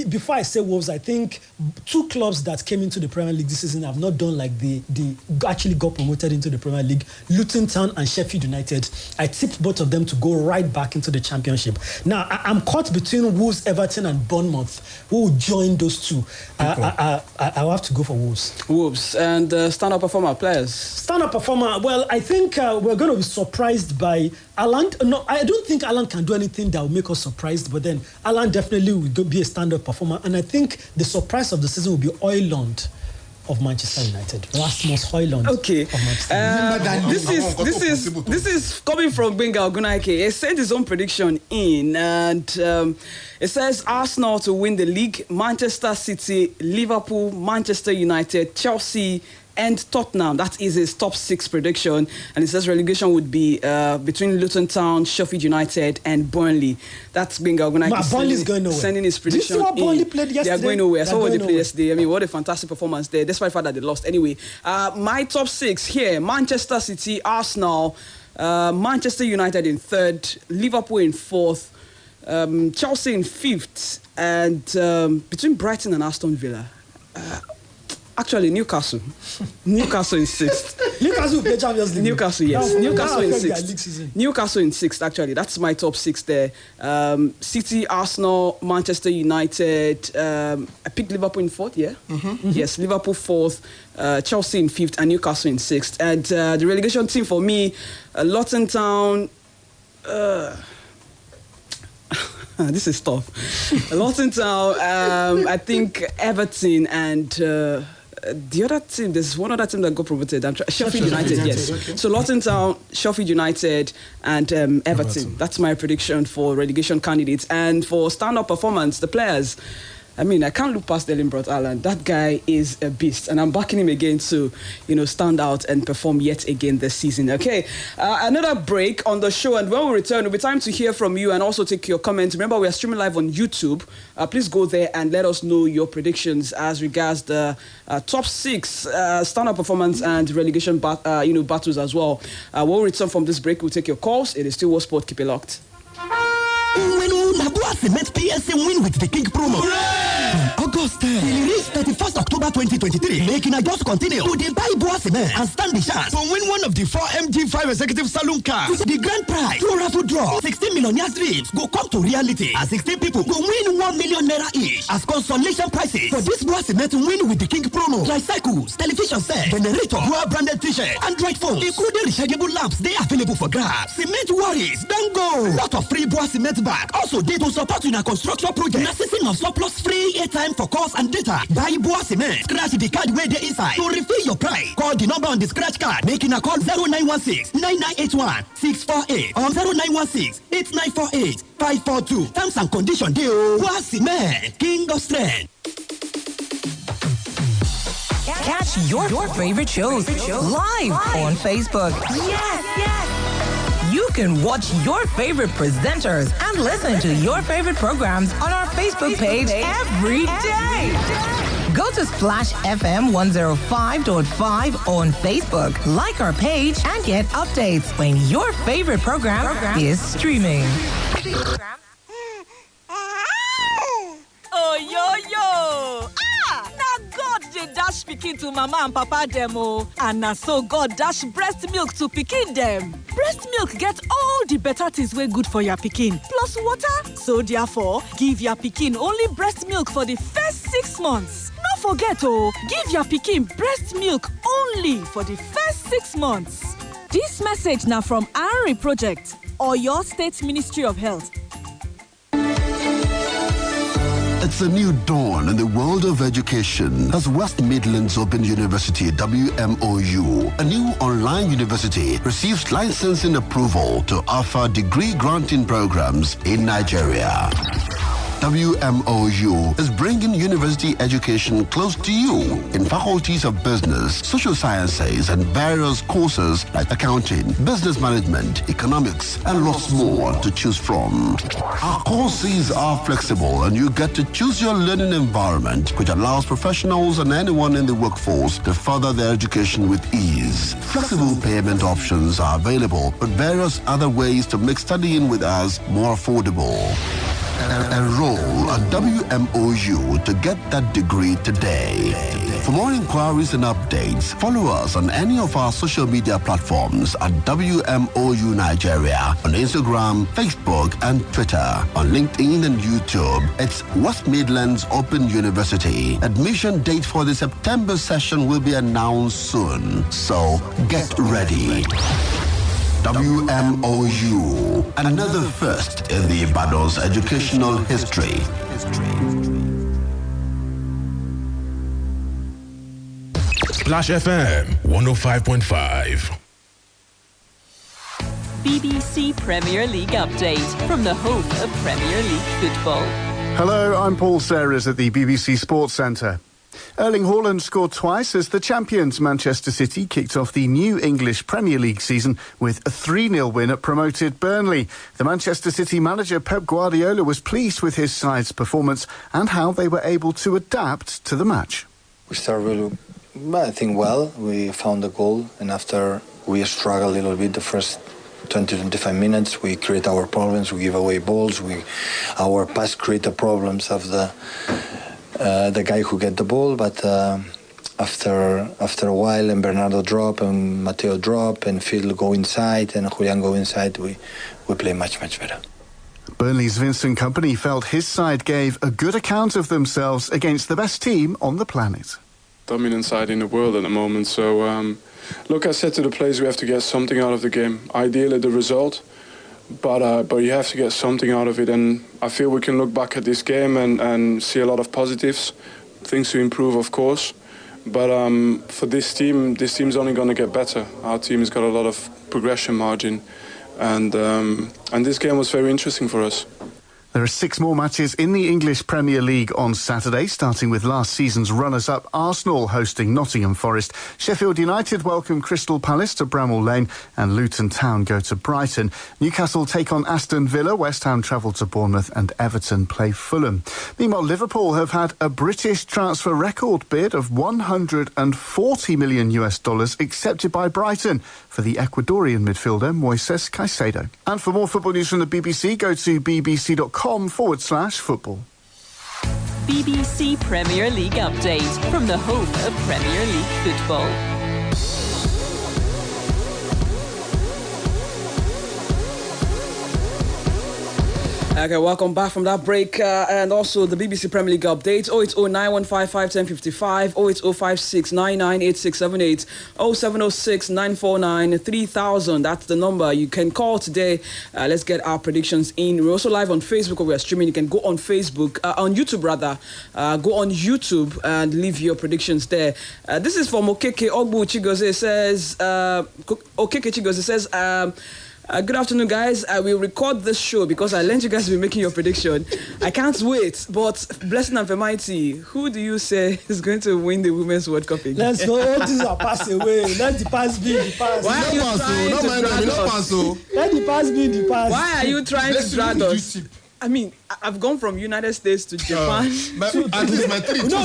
C: before I say Wolves, I think 2 clubs that came into the Premier League this season have not done like they actually got promoted into the Premier League. Luton Town and Sheffield United. I tipped both of them to go right back into the Championship. Now, I'm caught between Wolves, Everton, and Bournemouth. Who will join those two? I'll have to go for Wolves.
A: Wolves. And stand-up performer players?
C: Stand-up performer, well, I think we're going to be surprised by Haaland. No, I don't think Haaland can do anything that will make us surprised, but then Haaland definitely will be a stand-up performer. And I think the surprise of the season will be Højlund of Manchester United. Rasmus Højlund.
A: Okay.
C: Of Manchester
A: United. This is coming from Benga Ogunaike. He sent his own prediction in, and it says Arsenal to win the league, Manchester City, Liverpool, Manchester United, Chelsea, and Tottenham. That is his top 6 prediction. And it says relegation would be between Luton Town, Sheffield United, and Burnley. That's being organized.
C: Burnley's going nowhere.
A: Sending his prediction.
C: Did you see what Burnley played yesterday?
A: They are going nowhere. I saw what they played yesterday. I mean, what a fantastic performance there, despite the fact that they lost. Anyway, my top 6 here: Manchester City, Arsenal, Manchester United in 3rd, Liverpool in 4th, Chelsea in 5th, and between Brighton and Aston Villa. Actually, Newcastle in 6th.
C: Newcastle play Champions League.
A: Newcastle, yes. Newcastle in 6th. Newcastle in 6th, actually. That's my top 6 there. City, Arsenal, Manchester United. I picked Liverpool in 4th, yeah? Yes, Liverpool 4th, Chelsea in 5th, and Newcastle in 6th. And the relegation team for me, Luton Town. This is tough. Luton Town, I think Everton, and the other team, there's one other team that got promoted. Sheffield United, yes. Okay. So Luton Town, Sheffield United, and Everton. That's my prediction for relegation candidates. And for stand-up performance, the players, I mean, I can't look past Erling Braut Haaland. That guy is a beast, and I'm backing him again to, stand out and perform yet again this season. Okay, another break on the show, and when we return, it'll be time to hear from you and also take your comments. Remember, we are streaming live on YouTube. Please go there and let us know your predictions as regards the top 6 stand-up performance and relegation battles as well. When we return from this break, we'll take your calls. It is still World Sport. Keep it locked.
Q: Nagua Cement PSC win with the King promo. From August 10 till reach 31st October 2023. Making a just continue to the buy Boa Cement and stand the chance to win one of the 4 MG5 executive saloon cars. The grand prize through raffle draw. 16 millionaires dreams go come to reality. And 16 people go win 1 million naira each as consolation prizes for this Boa Cement win with the King promo. Tricycles, television set, generator, Boa branded t-shirt, Android phones, including rechargeable lamps. They are available for grabs. Cement worries, don't go. Lot of free Boa Cement back. Also, they to support in a construction project. Assessing of surplus free airtime for calls and data. Buy Boa Cement. Scratch the card where they inside to refill your price. Call the number on the scratch card. Making a call 0916-9981-648 or 0916-8948-542. Terms and conditions. Boa Cement, King of Strength.
E: Catch your favorite shows live on Facebook.
U: Yes.
E: You can watch your favorite presenters and listen to your favorite programs on our Facebook page every day. Go to Splash FM 105.5 on Facebook. Like our page and get updates when your favorite program is streaming.
U: Oh, yo. Now God dey dash pikin to mama and papa dem o. And na so God dash breast milk to pikin dem. Breast milk get all the better things wey good for your pikin, plus water. So therefore, give your pikin only breast milk for the first 6 months. No forget give your pikin breast milk only for the first 6 months. This message na from Ari Project, Oyo State Ministry of Health.
F: It's a new dawn in the world of education as West Midlands Open University, WMOU, a new online university, receives licensing approval to offer degree granting programs in Nigeria. WMOU is bringing university education close to you in faculties of business, social sciences, and various courses like accounting, business management, economics, and lots more to choose from. Our courses are flexible and you get to choose your learning environment, which allows professionals and anyone in the workforce to further their education with ease. Flexible payment options are available, but various other ways to make studying with us more affordable. Enroll at WMOU to get that degree today. For more inquiries and updates, follow us on any of our social media platforms at WMOU Nigeria on Instagram, Facebook, and Twitter. On LinkedIn and YouTube, it's West Midlands Open University. Admission date for the September session will be announced soon, so get ready. WMOU, another first in the Ibadan's educational history.
P: Splash FM 105.5.
W: BBC Premier League update from the home of Premier League football.
X: Hello, I'm Paul Serres at the BBC Sports Centre.
H: Erling Haaland scored twice as the champions Manchester City kicked off the new English Premier League season with a 3-0 win at promoted Burnley. The Manchester City manager Pep Guardiola was pleased with his side's performance and how they were able to adapt to the match.
I: We started really, I think, well. We found the goal, and after we struggled a little bit the first 20-25 minutes, we create our problems, we give away balls, our pass create the problems of the guy who get the ball, but after a while, and Bernardo drop, and Matteo drop, and Phil go inside, and Julian go inside, we play much better.
H: Burnley's Vincent Kompany felt his side gave a good account of themselves against the best team on the planet.
J: Dominant side in the world at the moment, so look, I said to the players we have to get something out of the game. Ideally the result, but you have to get something out of it, and I feel we can look back at this game and see a lot of positives, things to improve of course, but for this team's only going to get better. Our team has got a lot of progression margin, and this game was very interesting for us.
H: There are 6 more matches in the English Premier League on Saturday, starting with last season's runners-up Arsenal hosting Nottingham Forest. Sheffield United welcome Crystal Palace to Bramall Lane, and Luton Town go to Brighton. Newcastle take on Aston Villa, West Ham travel to Bournemouth, and Everton play Fulham. Meanwhile, Liverpool have had a British transfer record bid of $140 million accepted by Brighton for the Ecuadorian midfielder Moises Caicedo. And for more football news from the BBC, go to bbc.com/football.
W: BBC Premier League update from the home of Premier League football.
A: Okay, welcome back from that break, and also the BBC Premier League update. 08091551055, 08056998678, 0706949300. That's the number you can call today. Let's get our predictions in. We're also live on Facebook, where we're streaming. You can go on Facebook, on YouTube rather. Go on YouTube and leave your predictions there. This is from Okeke Ogbu Chigoze. It says, Okeke Chigoze says, good afternoon, guys. I will record this show because I learned you guys will be making your prediction. I can't wait. But Blessing and Femighty, who do you say is going to win the Women's World Cup again?
C: Let's go. All these are pass away. Let the past be the past.
A: Why are you trying to drag us?
C: Let the past be the past.
A: Why are you trying to drag us? I mean, I've gone from United States to Japan.
B: At least my 3.
C: No.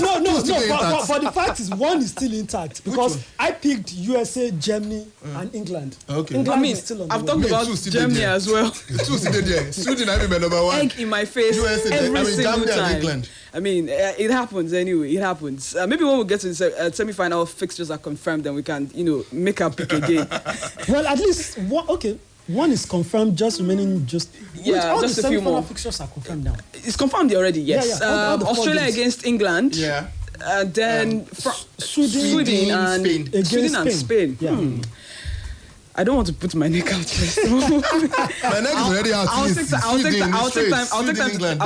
C: But the fact is, one is still intact because I picked USA, Germany, and England.
B: Okay.
C: England is still on
A: I've talked about Germany as well.
B: Sweden, I remember number 1.
A: Egg in my face every single time. I mean, it happens anyway. It happens. Maybe when we get to the semi-final fixtures are confirmed, then we can, make our pick again.
C: Well, at least one. Okay. One is confirmed, just remaining just... all
A: just
C: the
A: a few more.
C: Fixtures are confirmed now.
A: It's confirmed already, yes.
C: Yeah.
A: Australia against England.
B: Yeah.
A: Then Sweden and Spain.
C: Yeah.
A: I don't want to put my neck out first.
B: My neck is already out.
A: I'll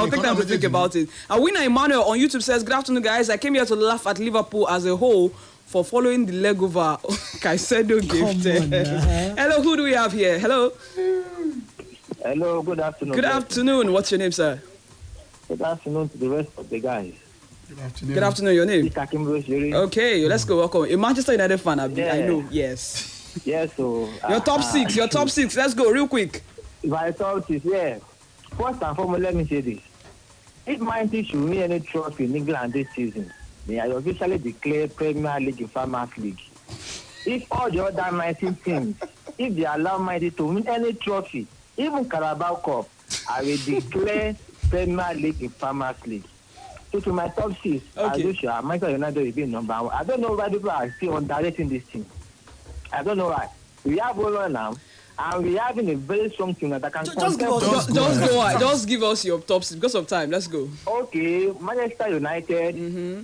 A: take time to think about it. Winner Emmanuel on YouTube says, good afternoon, guys. I came here to laugh at Liverpool as a whole for following the leg over Caicedo gift. Hello, who do we have here? Hello.
X: Hello, good afternoon.
A: Good afternoon. What's your name, sir?
X: Good afternoon to the rest of the guys.
A: Good afternoon. Your name? Okay, let's go. Welcome. A Manchester United fan, I know. Yes.
X: Yes, so...
A: Your top 6. Let's go real quick.
X: My top 6, yeah. First and foremost, let me say this. If Mighty should win any trophy in England this season, they are officially declared Premier League and Farmers League. If all the other 19 teams, if they allow Mighty to win any trophy, even Carabao Cup, I will declare Premier League and Farmers League. So to my top 6, I do sure Manchester United will be number 1. I don't know why people are still underrating this team. I don't know why. We have one now. And we're having a very strong team that can
A: just give us your top 6 because of time. Let's go.
X: Okay, Manchester United,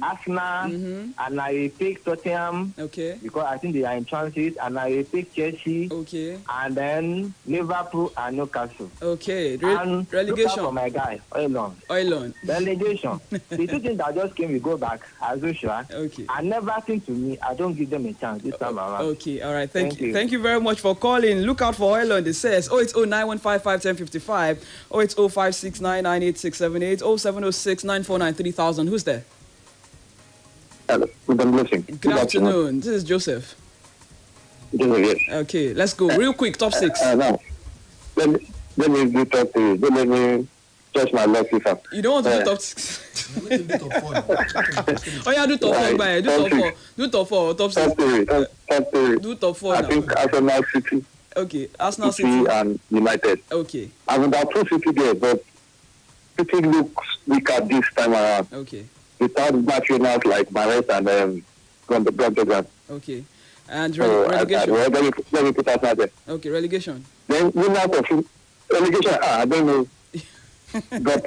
X: Arsenal, and I will pick Tottenham.
A: Okay.
X: Because I think they are in transit, and I will pick Chelsea.
A: Okay.
X: And then Liverpool and Newcastle.
A: Okay.
X: And
A: relegation.
X: Look out for my guy, Oilon. Relegation. The 2 things that just came, we go back as usual.
A: Okay.
X: And never think to me, I don't give them a chance this time around.
A: Okay. All right. Thank you. Thank you very much for calling. Look out for Oilon. It says 08091551055, 08056998678, 0706949300. Who's there? Good afternoon. This is Joseph.
G: Yes.
A: Okay, let's go. Real quick, top 6.
G: Now, let me do top 3. Let me touch my luck, FIFA.
A: You don't want to do top 6? Oh, yeah, do top 4. Do top 4 or top 6?
G: Top 3.
A: Do top 4
G: I
A: now.
G: think Arsenal City.
A: Okay, Arsenal City
G: and United.
A: Okay.
G: I mean, there are 2 City there, but City looks weaker this time around.
A: Okay.
G: Without match like Mares and Gundogan.
A: Okay. And relegation.
G: Let me put Arsenal there.
A: Okay, relegation.
G: Then winners of relegation, I don't know. But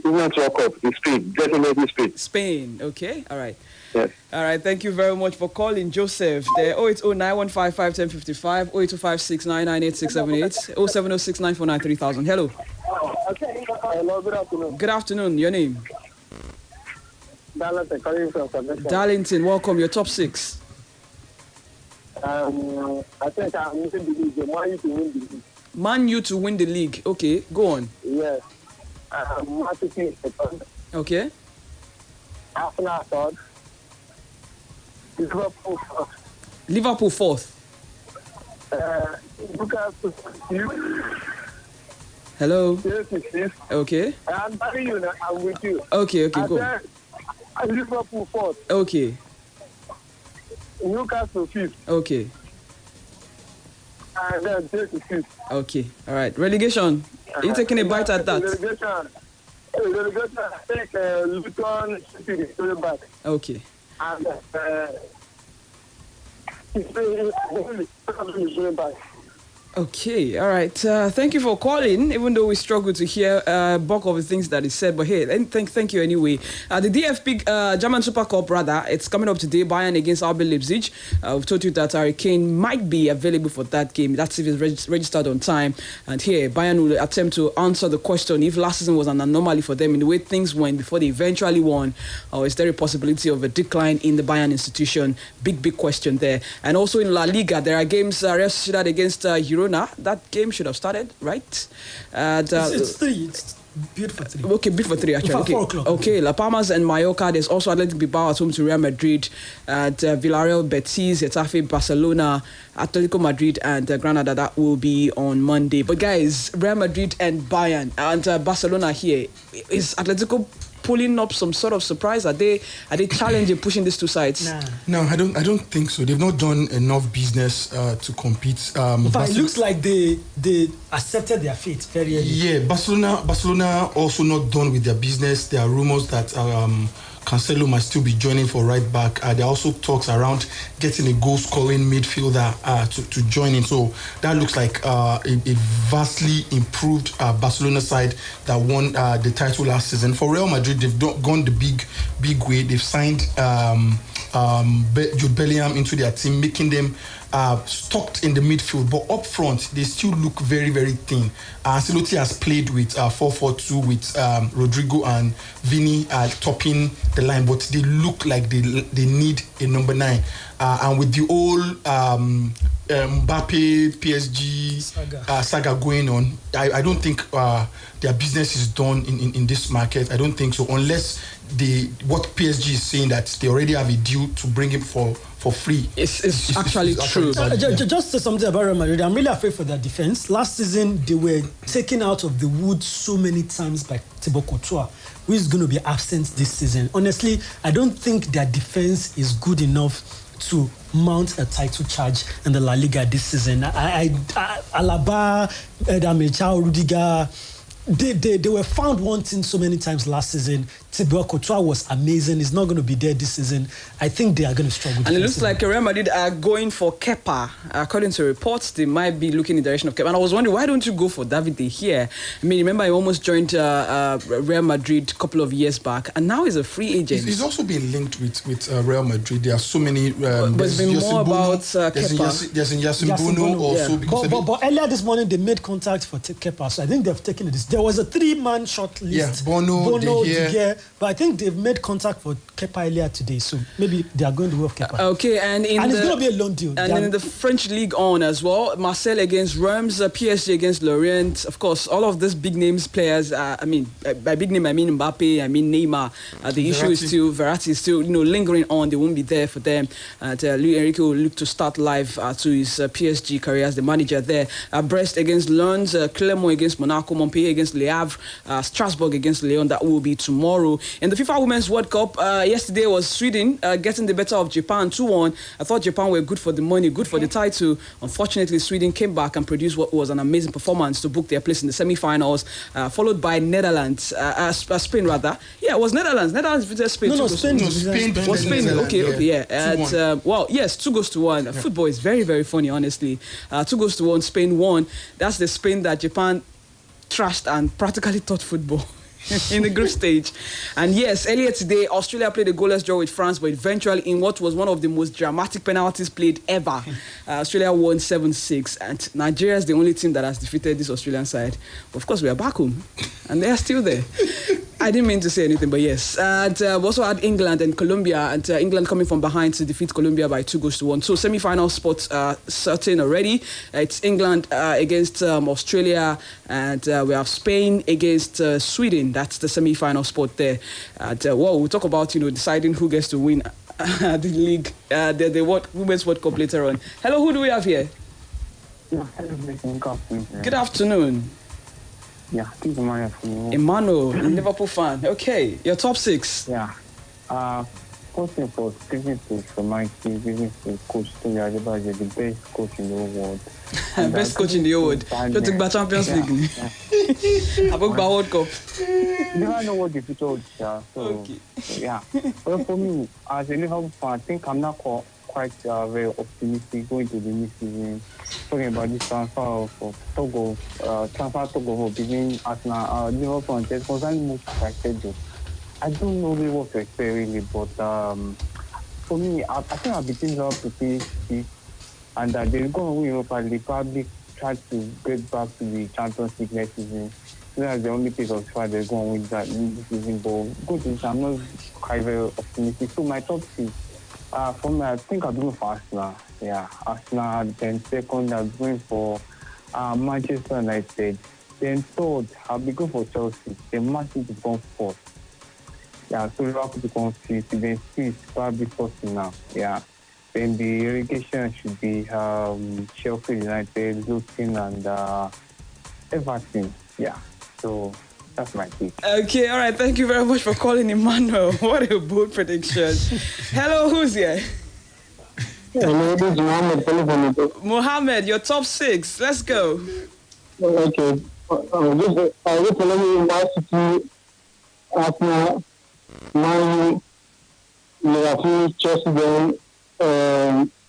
G: Women's World Cup is Spain. Definitely Spain.
A: Spain, okay. All right.
G: Yes.
A: All right, thank you very much for calling, Joseph. The 08091551055, 08256998678, 07069493000. Hello.
X: Hello, good afternoon.
A: Good afternoon. Your name?
X: Darlington, calling from
A: Darlington, welcome. Your top 6.
X: I think I'm using the league. Man U to win the league.
A: Man U to win the league. Okay, go on.
X: Yes. Man City is second.
A: Okay.
X: Arsenal third. Liverpool fourth.
A: Liverpool 4th.
X: Newcastle 5th.
A: Hello.
X: Chelsea 5th.
A: Okay.
X: I'm telling you now, I'm with you.
A: Okay, go.
X: Liverpool 4th.
A: Okay.
X: Newcastle 5th.
A: Okay.
X: And then Chelsea 5th.
A: Okay. All right. Relegation. Are you taking a bite at that?
X: Relegation. I think Luton City is going back.
A: Okay.
X: And it's going back.
A: Okay, all right. Thank you for calling, even though we struggle to hear bulk of the things that is said. But hey, thank you anyway. The DFB German Super Cup, rather, it's coming up today. Bayern against RB Leipzig. We've told you that Harry Kane might be available for that game. That's if it's registered on time. And here, Bayern will attempt to answer the question if last season was an anomaly for them in the way things went before they eventually won. Or is there a possibility of a decline in the Bayern institution? Big question there. And also in La Liga, there are games Real Sociedad against That game should have started, right?
C: It's 3. It's bid for 3.
A: Okay, bid for 3 actually. Okay.
C: 4 o'clock.
A: Okay, La Palmas and Mallorca. There's also Athletic Bilbao at home to Real Madrid. Villarreal, Betis, Getafe, Barcelona, Atletico Madrid, and Granada. That will be on Monday. But guys, Real Madrid and Bayern and Barcelona here. Is Atletico pulling up some sort of surprise? Are they challenging, pushing these two sides?
O: No, I don't think so. They've not done enough business to compete.
C: In fact, it looks like they accepted their fate very early.
O: Yeah, Barcelona also not done with their business. There are rumors that Cancelo might still be joining for right back. There are also talks around getting a goal-scoring midfielder to join in. So that looks like a vastly improved Barcelona side that won the title last season. For Real Madrid, they've gone the big way. They've signed Jude Bellingham into their team, making them stocked in the midfield, but up front they still look very, very thin. Ancelotti has played with 4-4-2 with Rodrigo and Vini topping the line, but they look like they need a number 9. And with the old Mbappe PSG saga going on, I don't think their business is done in this market. I don't think so, unless what PSG is saying that they already have a deal to bring him for free.
A: It's actually true.
C: Just say something about Real Madrid. I'm really afraid for their defense. Last season, they were taken out of the wood so many times by Thibaut Courtois, who is going to be absent this season. Honestly, I don't think their defense is good enough to mount a title charge in the La Liga this season. Alaba, Edamechao, Rudiger, they were found wanting so many times last season. Thibaut Courtois was amazing. He's not going to be there this season. I think they are going to struggle.
A: And it looks like Real Madrid are going for Kepa. According to reports, they might be looking in the direction of Kepa. And I was wondering, why don't you go for David De Gea? I mean, remember, he almost joined Real Madrid a couple of years back, and now he's a free agent.
O: He's also been linked with Real Madrid. There are so many.
A: But it's been more about Kepa.
O: There's Yasin Bono also.
C: Yeah. But earlier this morning, they made contact for Kepa, so I think they've taken it. There was a 3-man short list.
O: Yeah, Bono, De Gea,
C: but I think they've made contact for Kepa earlier today, so maybe they are going to work Kepa.
A: Okay, and it's
C: going to be a loan deal.
A: And in the French League on as well, Marseille against Reims, PSG against Lorient. Of course, all of these big names players. By big name I mean Mbappe, I mean Neymar. The issue is still Verratti is still lingering on. They won't be there for them. And Luis Enrique will look to start live to his PSG career as the manager there. Brest against Lens, Clermont against Monaco, Montpellier against Le Havre, Strasbourg against Lyon. That will be tomorrow. In the FIFA Women's World Cup, yesterday was Sweden getting the better of Japan 2-1. I thought Japan were good for the money, good for the title. Unfortunately, Sweden came back and produced what was an amazing performance to book their place in the semi-finals, followed by Netherlands, Spain rather. Yeah, it was Netherlands. Netherlands versus Spain.
C: No, Spain.
A: Was Spain. Okay, yeah. And, well, yes, 2-1. Yeah. Football is very, very funny, honestly. 2-1, Spain won. That's the Spain that Japan trashed and practically taught football. In the group stage. And yes, earlier today, Australia played a goalless draw with France, but eventually in what was one of the most dramatic penalties played ever, Australia won 7-6, and Nigeria is the only team that has defeated this Australian side. But of course, we are back home, and they are still there. I didn't mean to say anything, but yes. And we also had England and Colombia, and England coming from behind to defeat Colombia by 2-1. So semi-final spots are certain already. It's England against Australia, and we have Spain against Sweden. That's the semi-final spot there. And we'll talk about deciding who gets to win the league, the Women's World Cup later on. Hello, who do we have here? Good afternoon.
M: Yeah, this is Emmanuel from
A: Emmanuel, Liverpool fan. Okay, your top 6.
M: Yeah. First thing for giving to femighty, giving to Coach Tony Adebayo, the best coach in the whole world.
A: Best coach in the whole world. You took the Champions League. I booked the World Cup.
M: You never know what the future holds, so okay. Yeah. But for me, as a Liverpool fan, I think I'm not quite very optimistic going to the new season. Talking about this transfer of Togo between Arsenal, Liverpool and Chelsea, concerning most excited. I don't know really what to expect really, but for me, I think I'll be thinking up to PSG, and they're going to win Europa League, probably try to get back to the Champions League next season. So that's the only place of far they're going to win that this season. But good news, I'm not quite very optimistic. So my top 6, for me, I think I'll go for Arsenal. Yeah, Arsenal. Then second, I'll go for Manchester United. Then third, I'll be going for Chelsea. Then Man City to come fourth. Yeah, so Liverpool to come fifth. Then sixth, probably fourth now. Yeah. Then the relegation should be Sheffield United, Luton, and Everton. Yeah. So that's my pick.
A: Okay, all right. Thank you very much for calling, Emmanuel. What a bold prediction. Hello, who's here?
R: Hello, this is Mohammed.
A: Mohammed, your top 6. Let's go.
R: Okay. I will tell you Man City, Arsenal, Man U, Liverpool, Chelsea,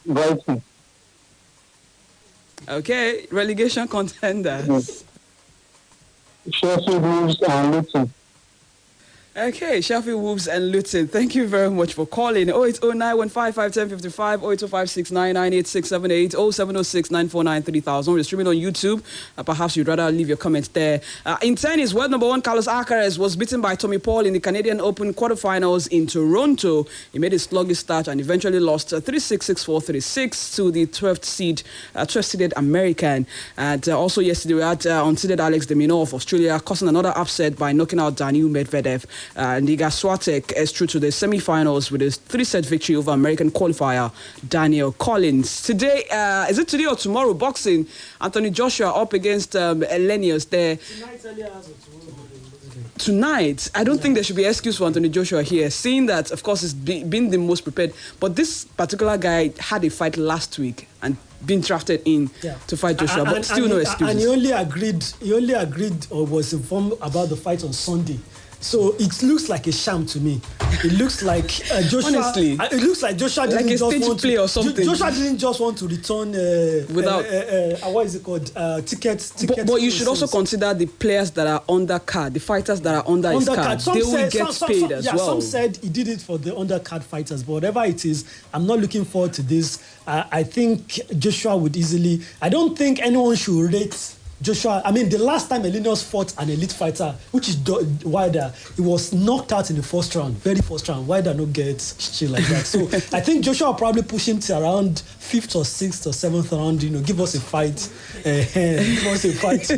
R: Brighton.
A: Okay, relegation contenders.
R: Sheffield Wolves and Luton.
A: Okay, Sheffield Wolves and Luton. Thank you very much for calling. 0809-155-1055, 0825-699-8678, 0706-949-3000. We're streaming on YouTube. Perhaps you'd rather leave your comments there. In tennis, world number 1 Carlos Alcaraz was beaten by Tommy Paul in the Canadian Open quarterfinals in Toronto. He made a sluggish start and eventually lost 3-6, 6-4, 3-6 to the 12th-seeded American. And also yesterday we had unseeded Alex de Minaur of Australia causing another upset by knocking out Daniil Medvedev. And Iga Swiatek is through to the semi-finals with a 3-set victory over American qualifier Daniel Collins. Today, is it today or tomorrow? Boxing, Anthony Joshua up against Elenius there. Tonight, I don't think there should be excuse for Anthony Joshua here, seeing that, of course, he's been the most prepared. But this particular guy had a fight last week and been drafted in to fight Joshua, but still no excuses.
C: And he only agreed or was informed about the fight on Sunday. So it looks like a sham to me. It looks like Joshua. Honestly, it looks like Joshua didn't
A: like
C: just want
A: play or something.
C: Joshua didn't just want to return
A: without
C: what is it called? Tickets.
A: But you should also consider the players that are undercard, the fighters that are under his card. They will get paid as well.
C: Some said he did it for the undercard fighters, but whatever it is, I'm not looking forward to this. I think Joshua would easily. I don't think anyone should rate Joshua, I mean, the last time Elenius fought an elite fighter, which is Wilder, he was knocked out in the first round, very first round. Wilder no gets shit like that. So I think Joshua will probably push him to around 5th or 6th or 7th round, give us a fight. Give us a fight.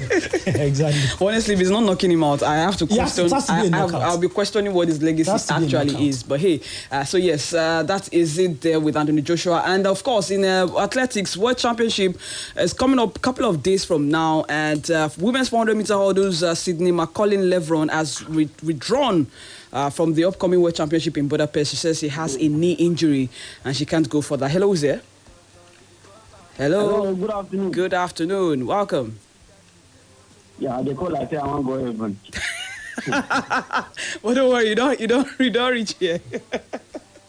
C: Exactly.
A: Honestly, if he's not knocking him out, I have to question. I'll be questioning what his legacy actually is. But hey, so yes, that is it there with Anthony Joshua. And of course, in athletics, World Championship is coming up a couple of days from now. And women's 400 meter hurdles, Sydney McCollin-Levron has withdrawn from the upcoming World Championship in Budapest. She says she has a knee injury and she can't go for that. Hello, who's there? Hello.
R: Good afternoon.
A: Good afternoon. Welcome.
R: Yeah, they call I say I want to go heaven.
A: Well, don't worry, you don't reach here.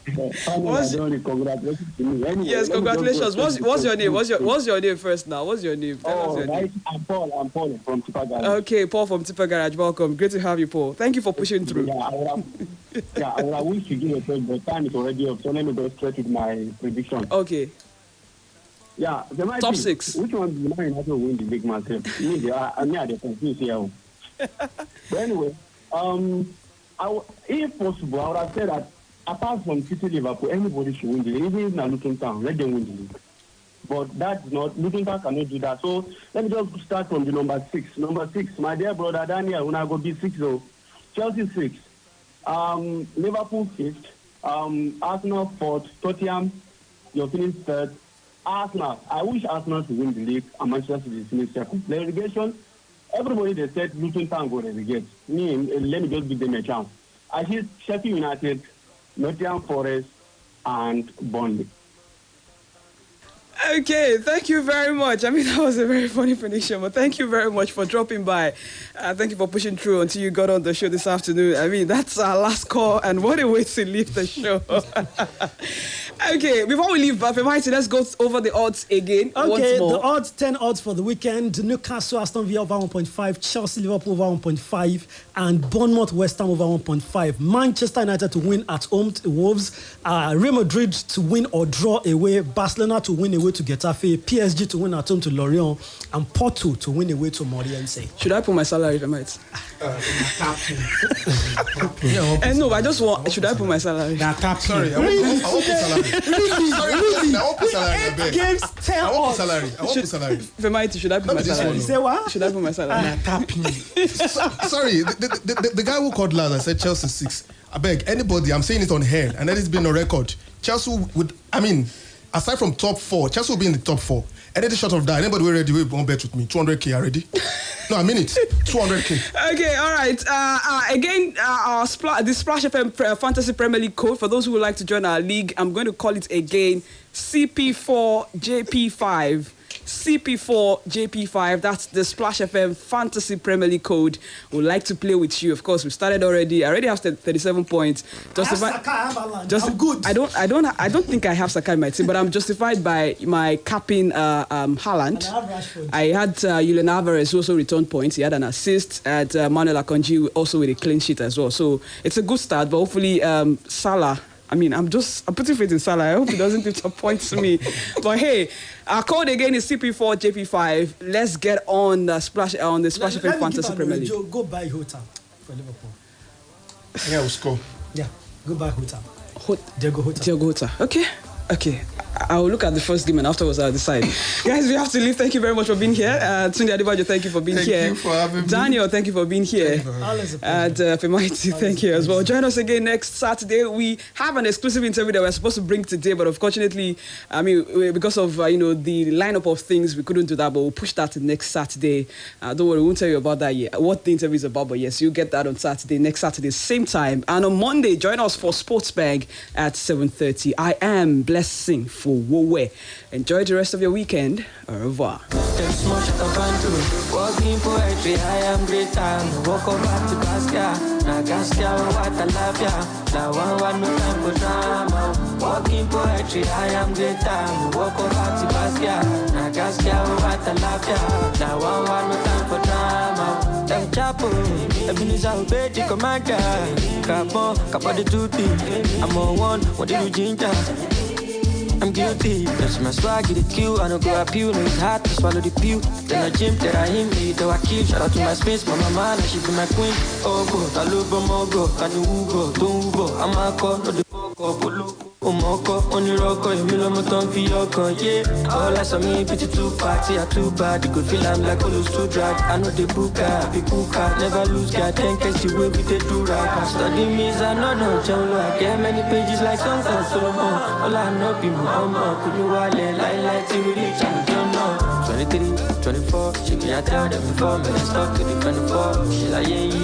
R: Congratulations to me. Anyway,
A: yes, congratulations. What's your name? What's your name first now? What's your name?
R: Name. I'm Paul from Tipper Garage.
A: Okay, Paul from Tipper Garage. Welcome. Great to have you, Paul. Thank you for pushing through.
R: I would wish to give a point, but time is already up, so let me go straight with my prediction.
A: Okay.
R: Yeah,
A: top 6.
R: Which one do you mind not to win the big myself? Me, I'm the confused here. But anyway, if possible, I would have said that apart from City Liverpool, anybody should win the league. Even if not Luton Town, let them win the league. But that's not, Luton Town cannot do that. So let me just start from the number 6. Number 6, my dear brother Daniel, when I go be 6, Chelsea 6, Liverpool 5th, Arsenal 4th, Tottenham, you're finished 3rd. Arsenal, I wish Arsenal to win the league and Manchester City to finish 2nd. The relegation, everybody they said Luton Town go relegate. Let me just give them a chance. I see Sheffield United, Nottingham Forest, and Burnley.
A: Okay, thank you very much. I mean, that was a very funny prediction, but thank you very much for dropping by. Thank you for pushing through until you got on the show this afternoon. I mean, that's our last call, and what a way to leave the show. Okay, before we leave, femighty, let's go over the odds again.
C: Okay, the odds, 10 odds for the weekend. Newcastle, Aston Villa over 1.5, Chelsea, Liverpool over 1.5, and Bournemouth, West Ham over 1.5. Manchester United to win at home to Wolves, Real Madrid to win or draw away, Barcelona to win away to Getafe, PSG to win at home to Lorient, and Porto to win away to Moreirense.
A: Should I put my salary, femighty? No, I just want. Should I put my salary?
B: Sorry, I want put salary. I want put salary.
C: Games 10
B: I want put salary.
A: Femighty, should I put my salary?
C: Say what?
A: Should I put my salary?
B: Sorry, the guy who called last, I said Chelsea 6. I beg anybody, I'm saying it on air, and that has been on record. Chelsea would, aside from top 4, Chelsea will be in the top 4. Anything short of that, anybody ready won't bet with me. 200k already. No, I mean it. 200k.
A: Okay, all right. Again, the Splash FM Fantasy Premier League code, for those who would like to join our league, I'm going to call it again CP4JP5. CP4JP5, that's the Splash FM Fantasy Premier League code. We'd like to play with you. Of course, we started already. I already have 37 points.
C: I'm good.
A: I don't think I have Saka in my team, but I'm justified by my capping Haaland. I had Julian Alvarez who also returned points. He had an assist. At Manuel Akanji also with a clean sheet as well. So it's a good start, but hopefully Salah. I'm putting faith in Salah. I hope he doesn't disappoint me. But hey, our code again is CP4JP5. Let's get on the Splash FM Fantasy Premier League.
C: Go buy Hota for Liverpool.
B: Yeah, we'll score.
C: Yeah, go buy Hota. Diego
A: Hota. Okay. I will look at the first game and afterwards I'll decide. Guys, we have to leave. Thank you very much for being here. Tunde Adebayo, thank you for being here.
B: Thank you for having me.
A: Daniel, thank you for being here. And Femighty, thank you as well. Join us again next Saturday. We have an exclusive interview that we're supposed to bring today, but unfortunately, because of the lineup of things, we couldn't do that, but we'll push that to next Saturday. Don't worry, we won't tell you about that yet, what the interview is about, but yes, you'll get that on Saturday, next Saturday, same time. And on Monday, join us for Sports Bag at 7:30. I am Blessing Fowowe. Enjoy the rest of your weekend. Au revoir.
D: Walking poetry, I am great time. Walk over to Gaskia. Now Gaskia, what I love ya. Now one no time for drama. Walking poetry, I am great time. Walk over to Gaskia. Now Gaskia, what I love ya. Now one no time for drama. Them chapo, Ebenezer obey the commander. Capon, the duty. I'm on one, what did you ginger? I'm guilty. That's my swag, get the queue. I don't go appeal, no it's hard to swallow the pew. Then I gym, then I him, me, though I kill. Shout out to my space, my mama, she be my queen. Oh, go, I love her, go, can you go, don't go. I'm a call, no the fuck up, Omoko, only rocko, you mean I'm a ton for your con, yeah. All I saw me, pity too party, I too bad. You could feel I'm like all those too drag. I know the booker, be cooker, never lose, God, 10 case you will be the do-rag. Study me, I know no John I get many pages like songs on Solomon. All I know be Muhammad, could you wallet, like, till we reach, I don't know. 23, 24, she be I tell them before, man, I stop to the 24. She like, yeah.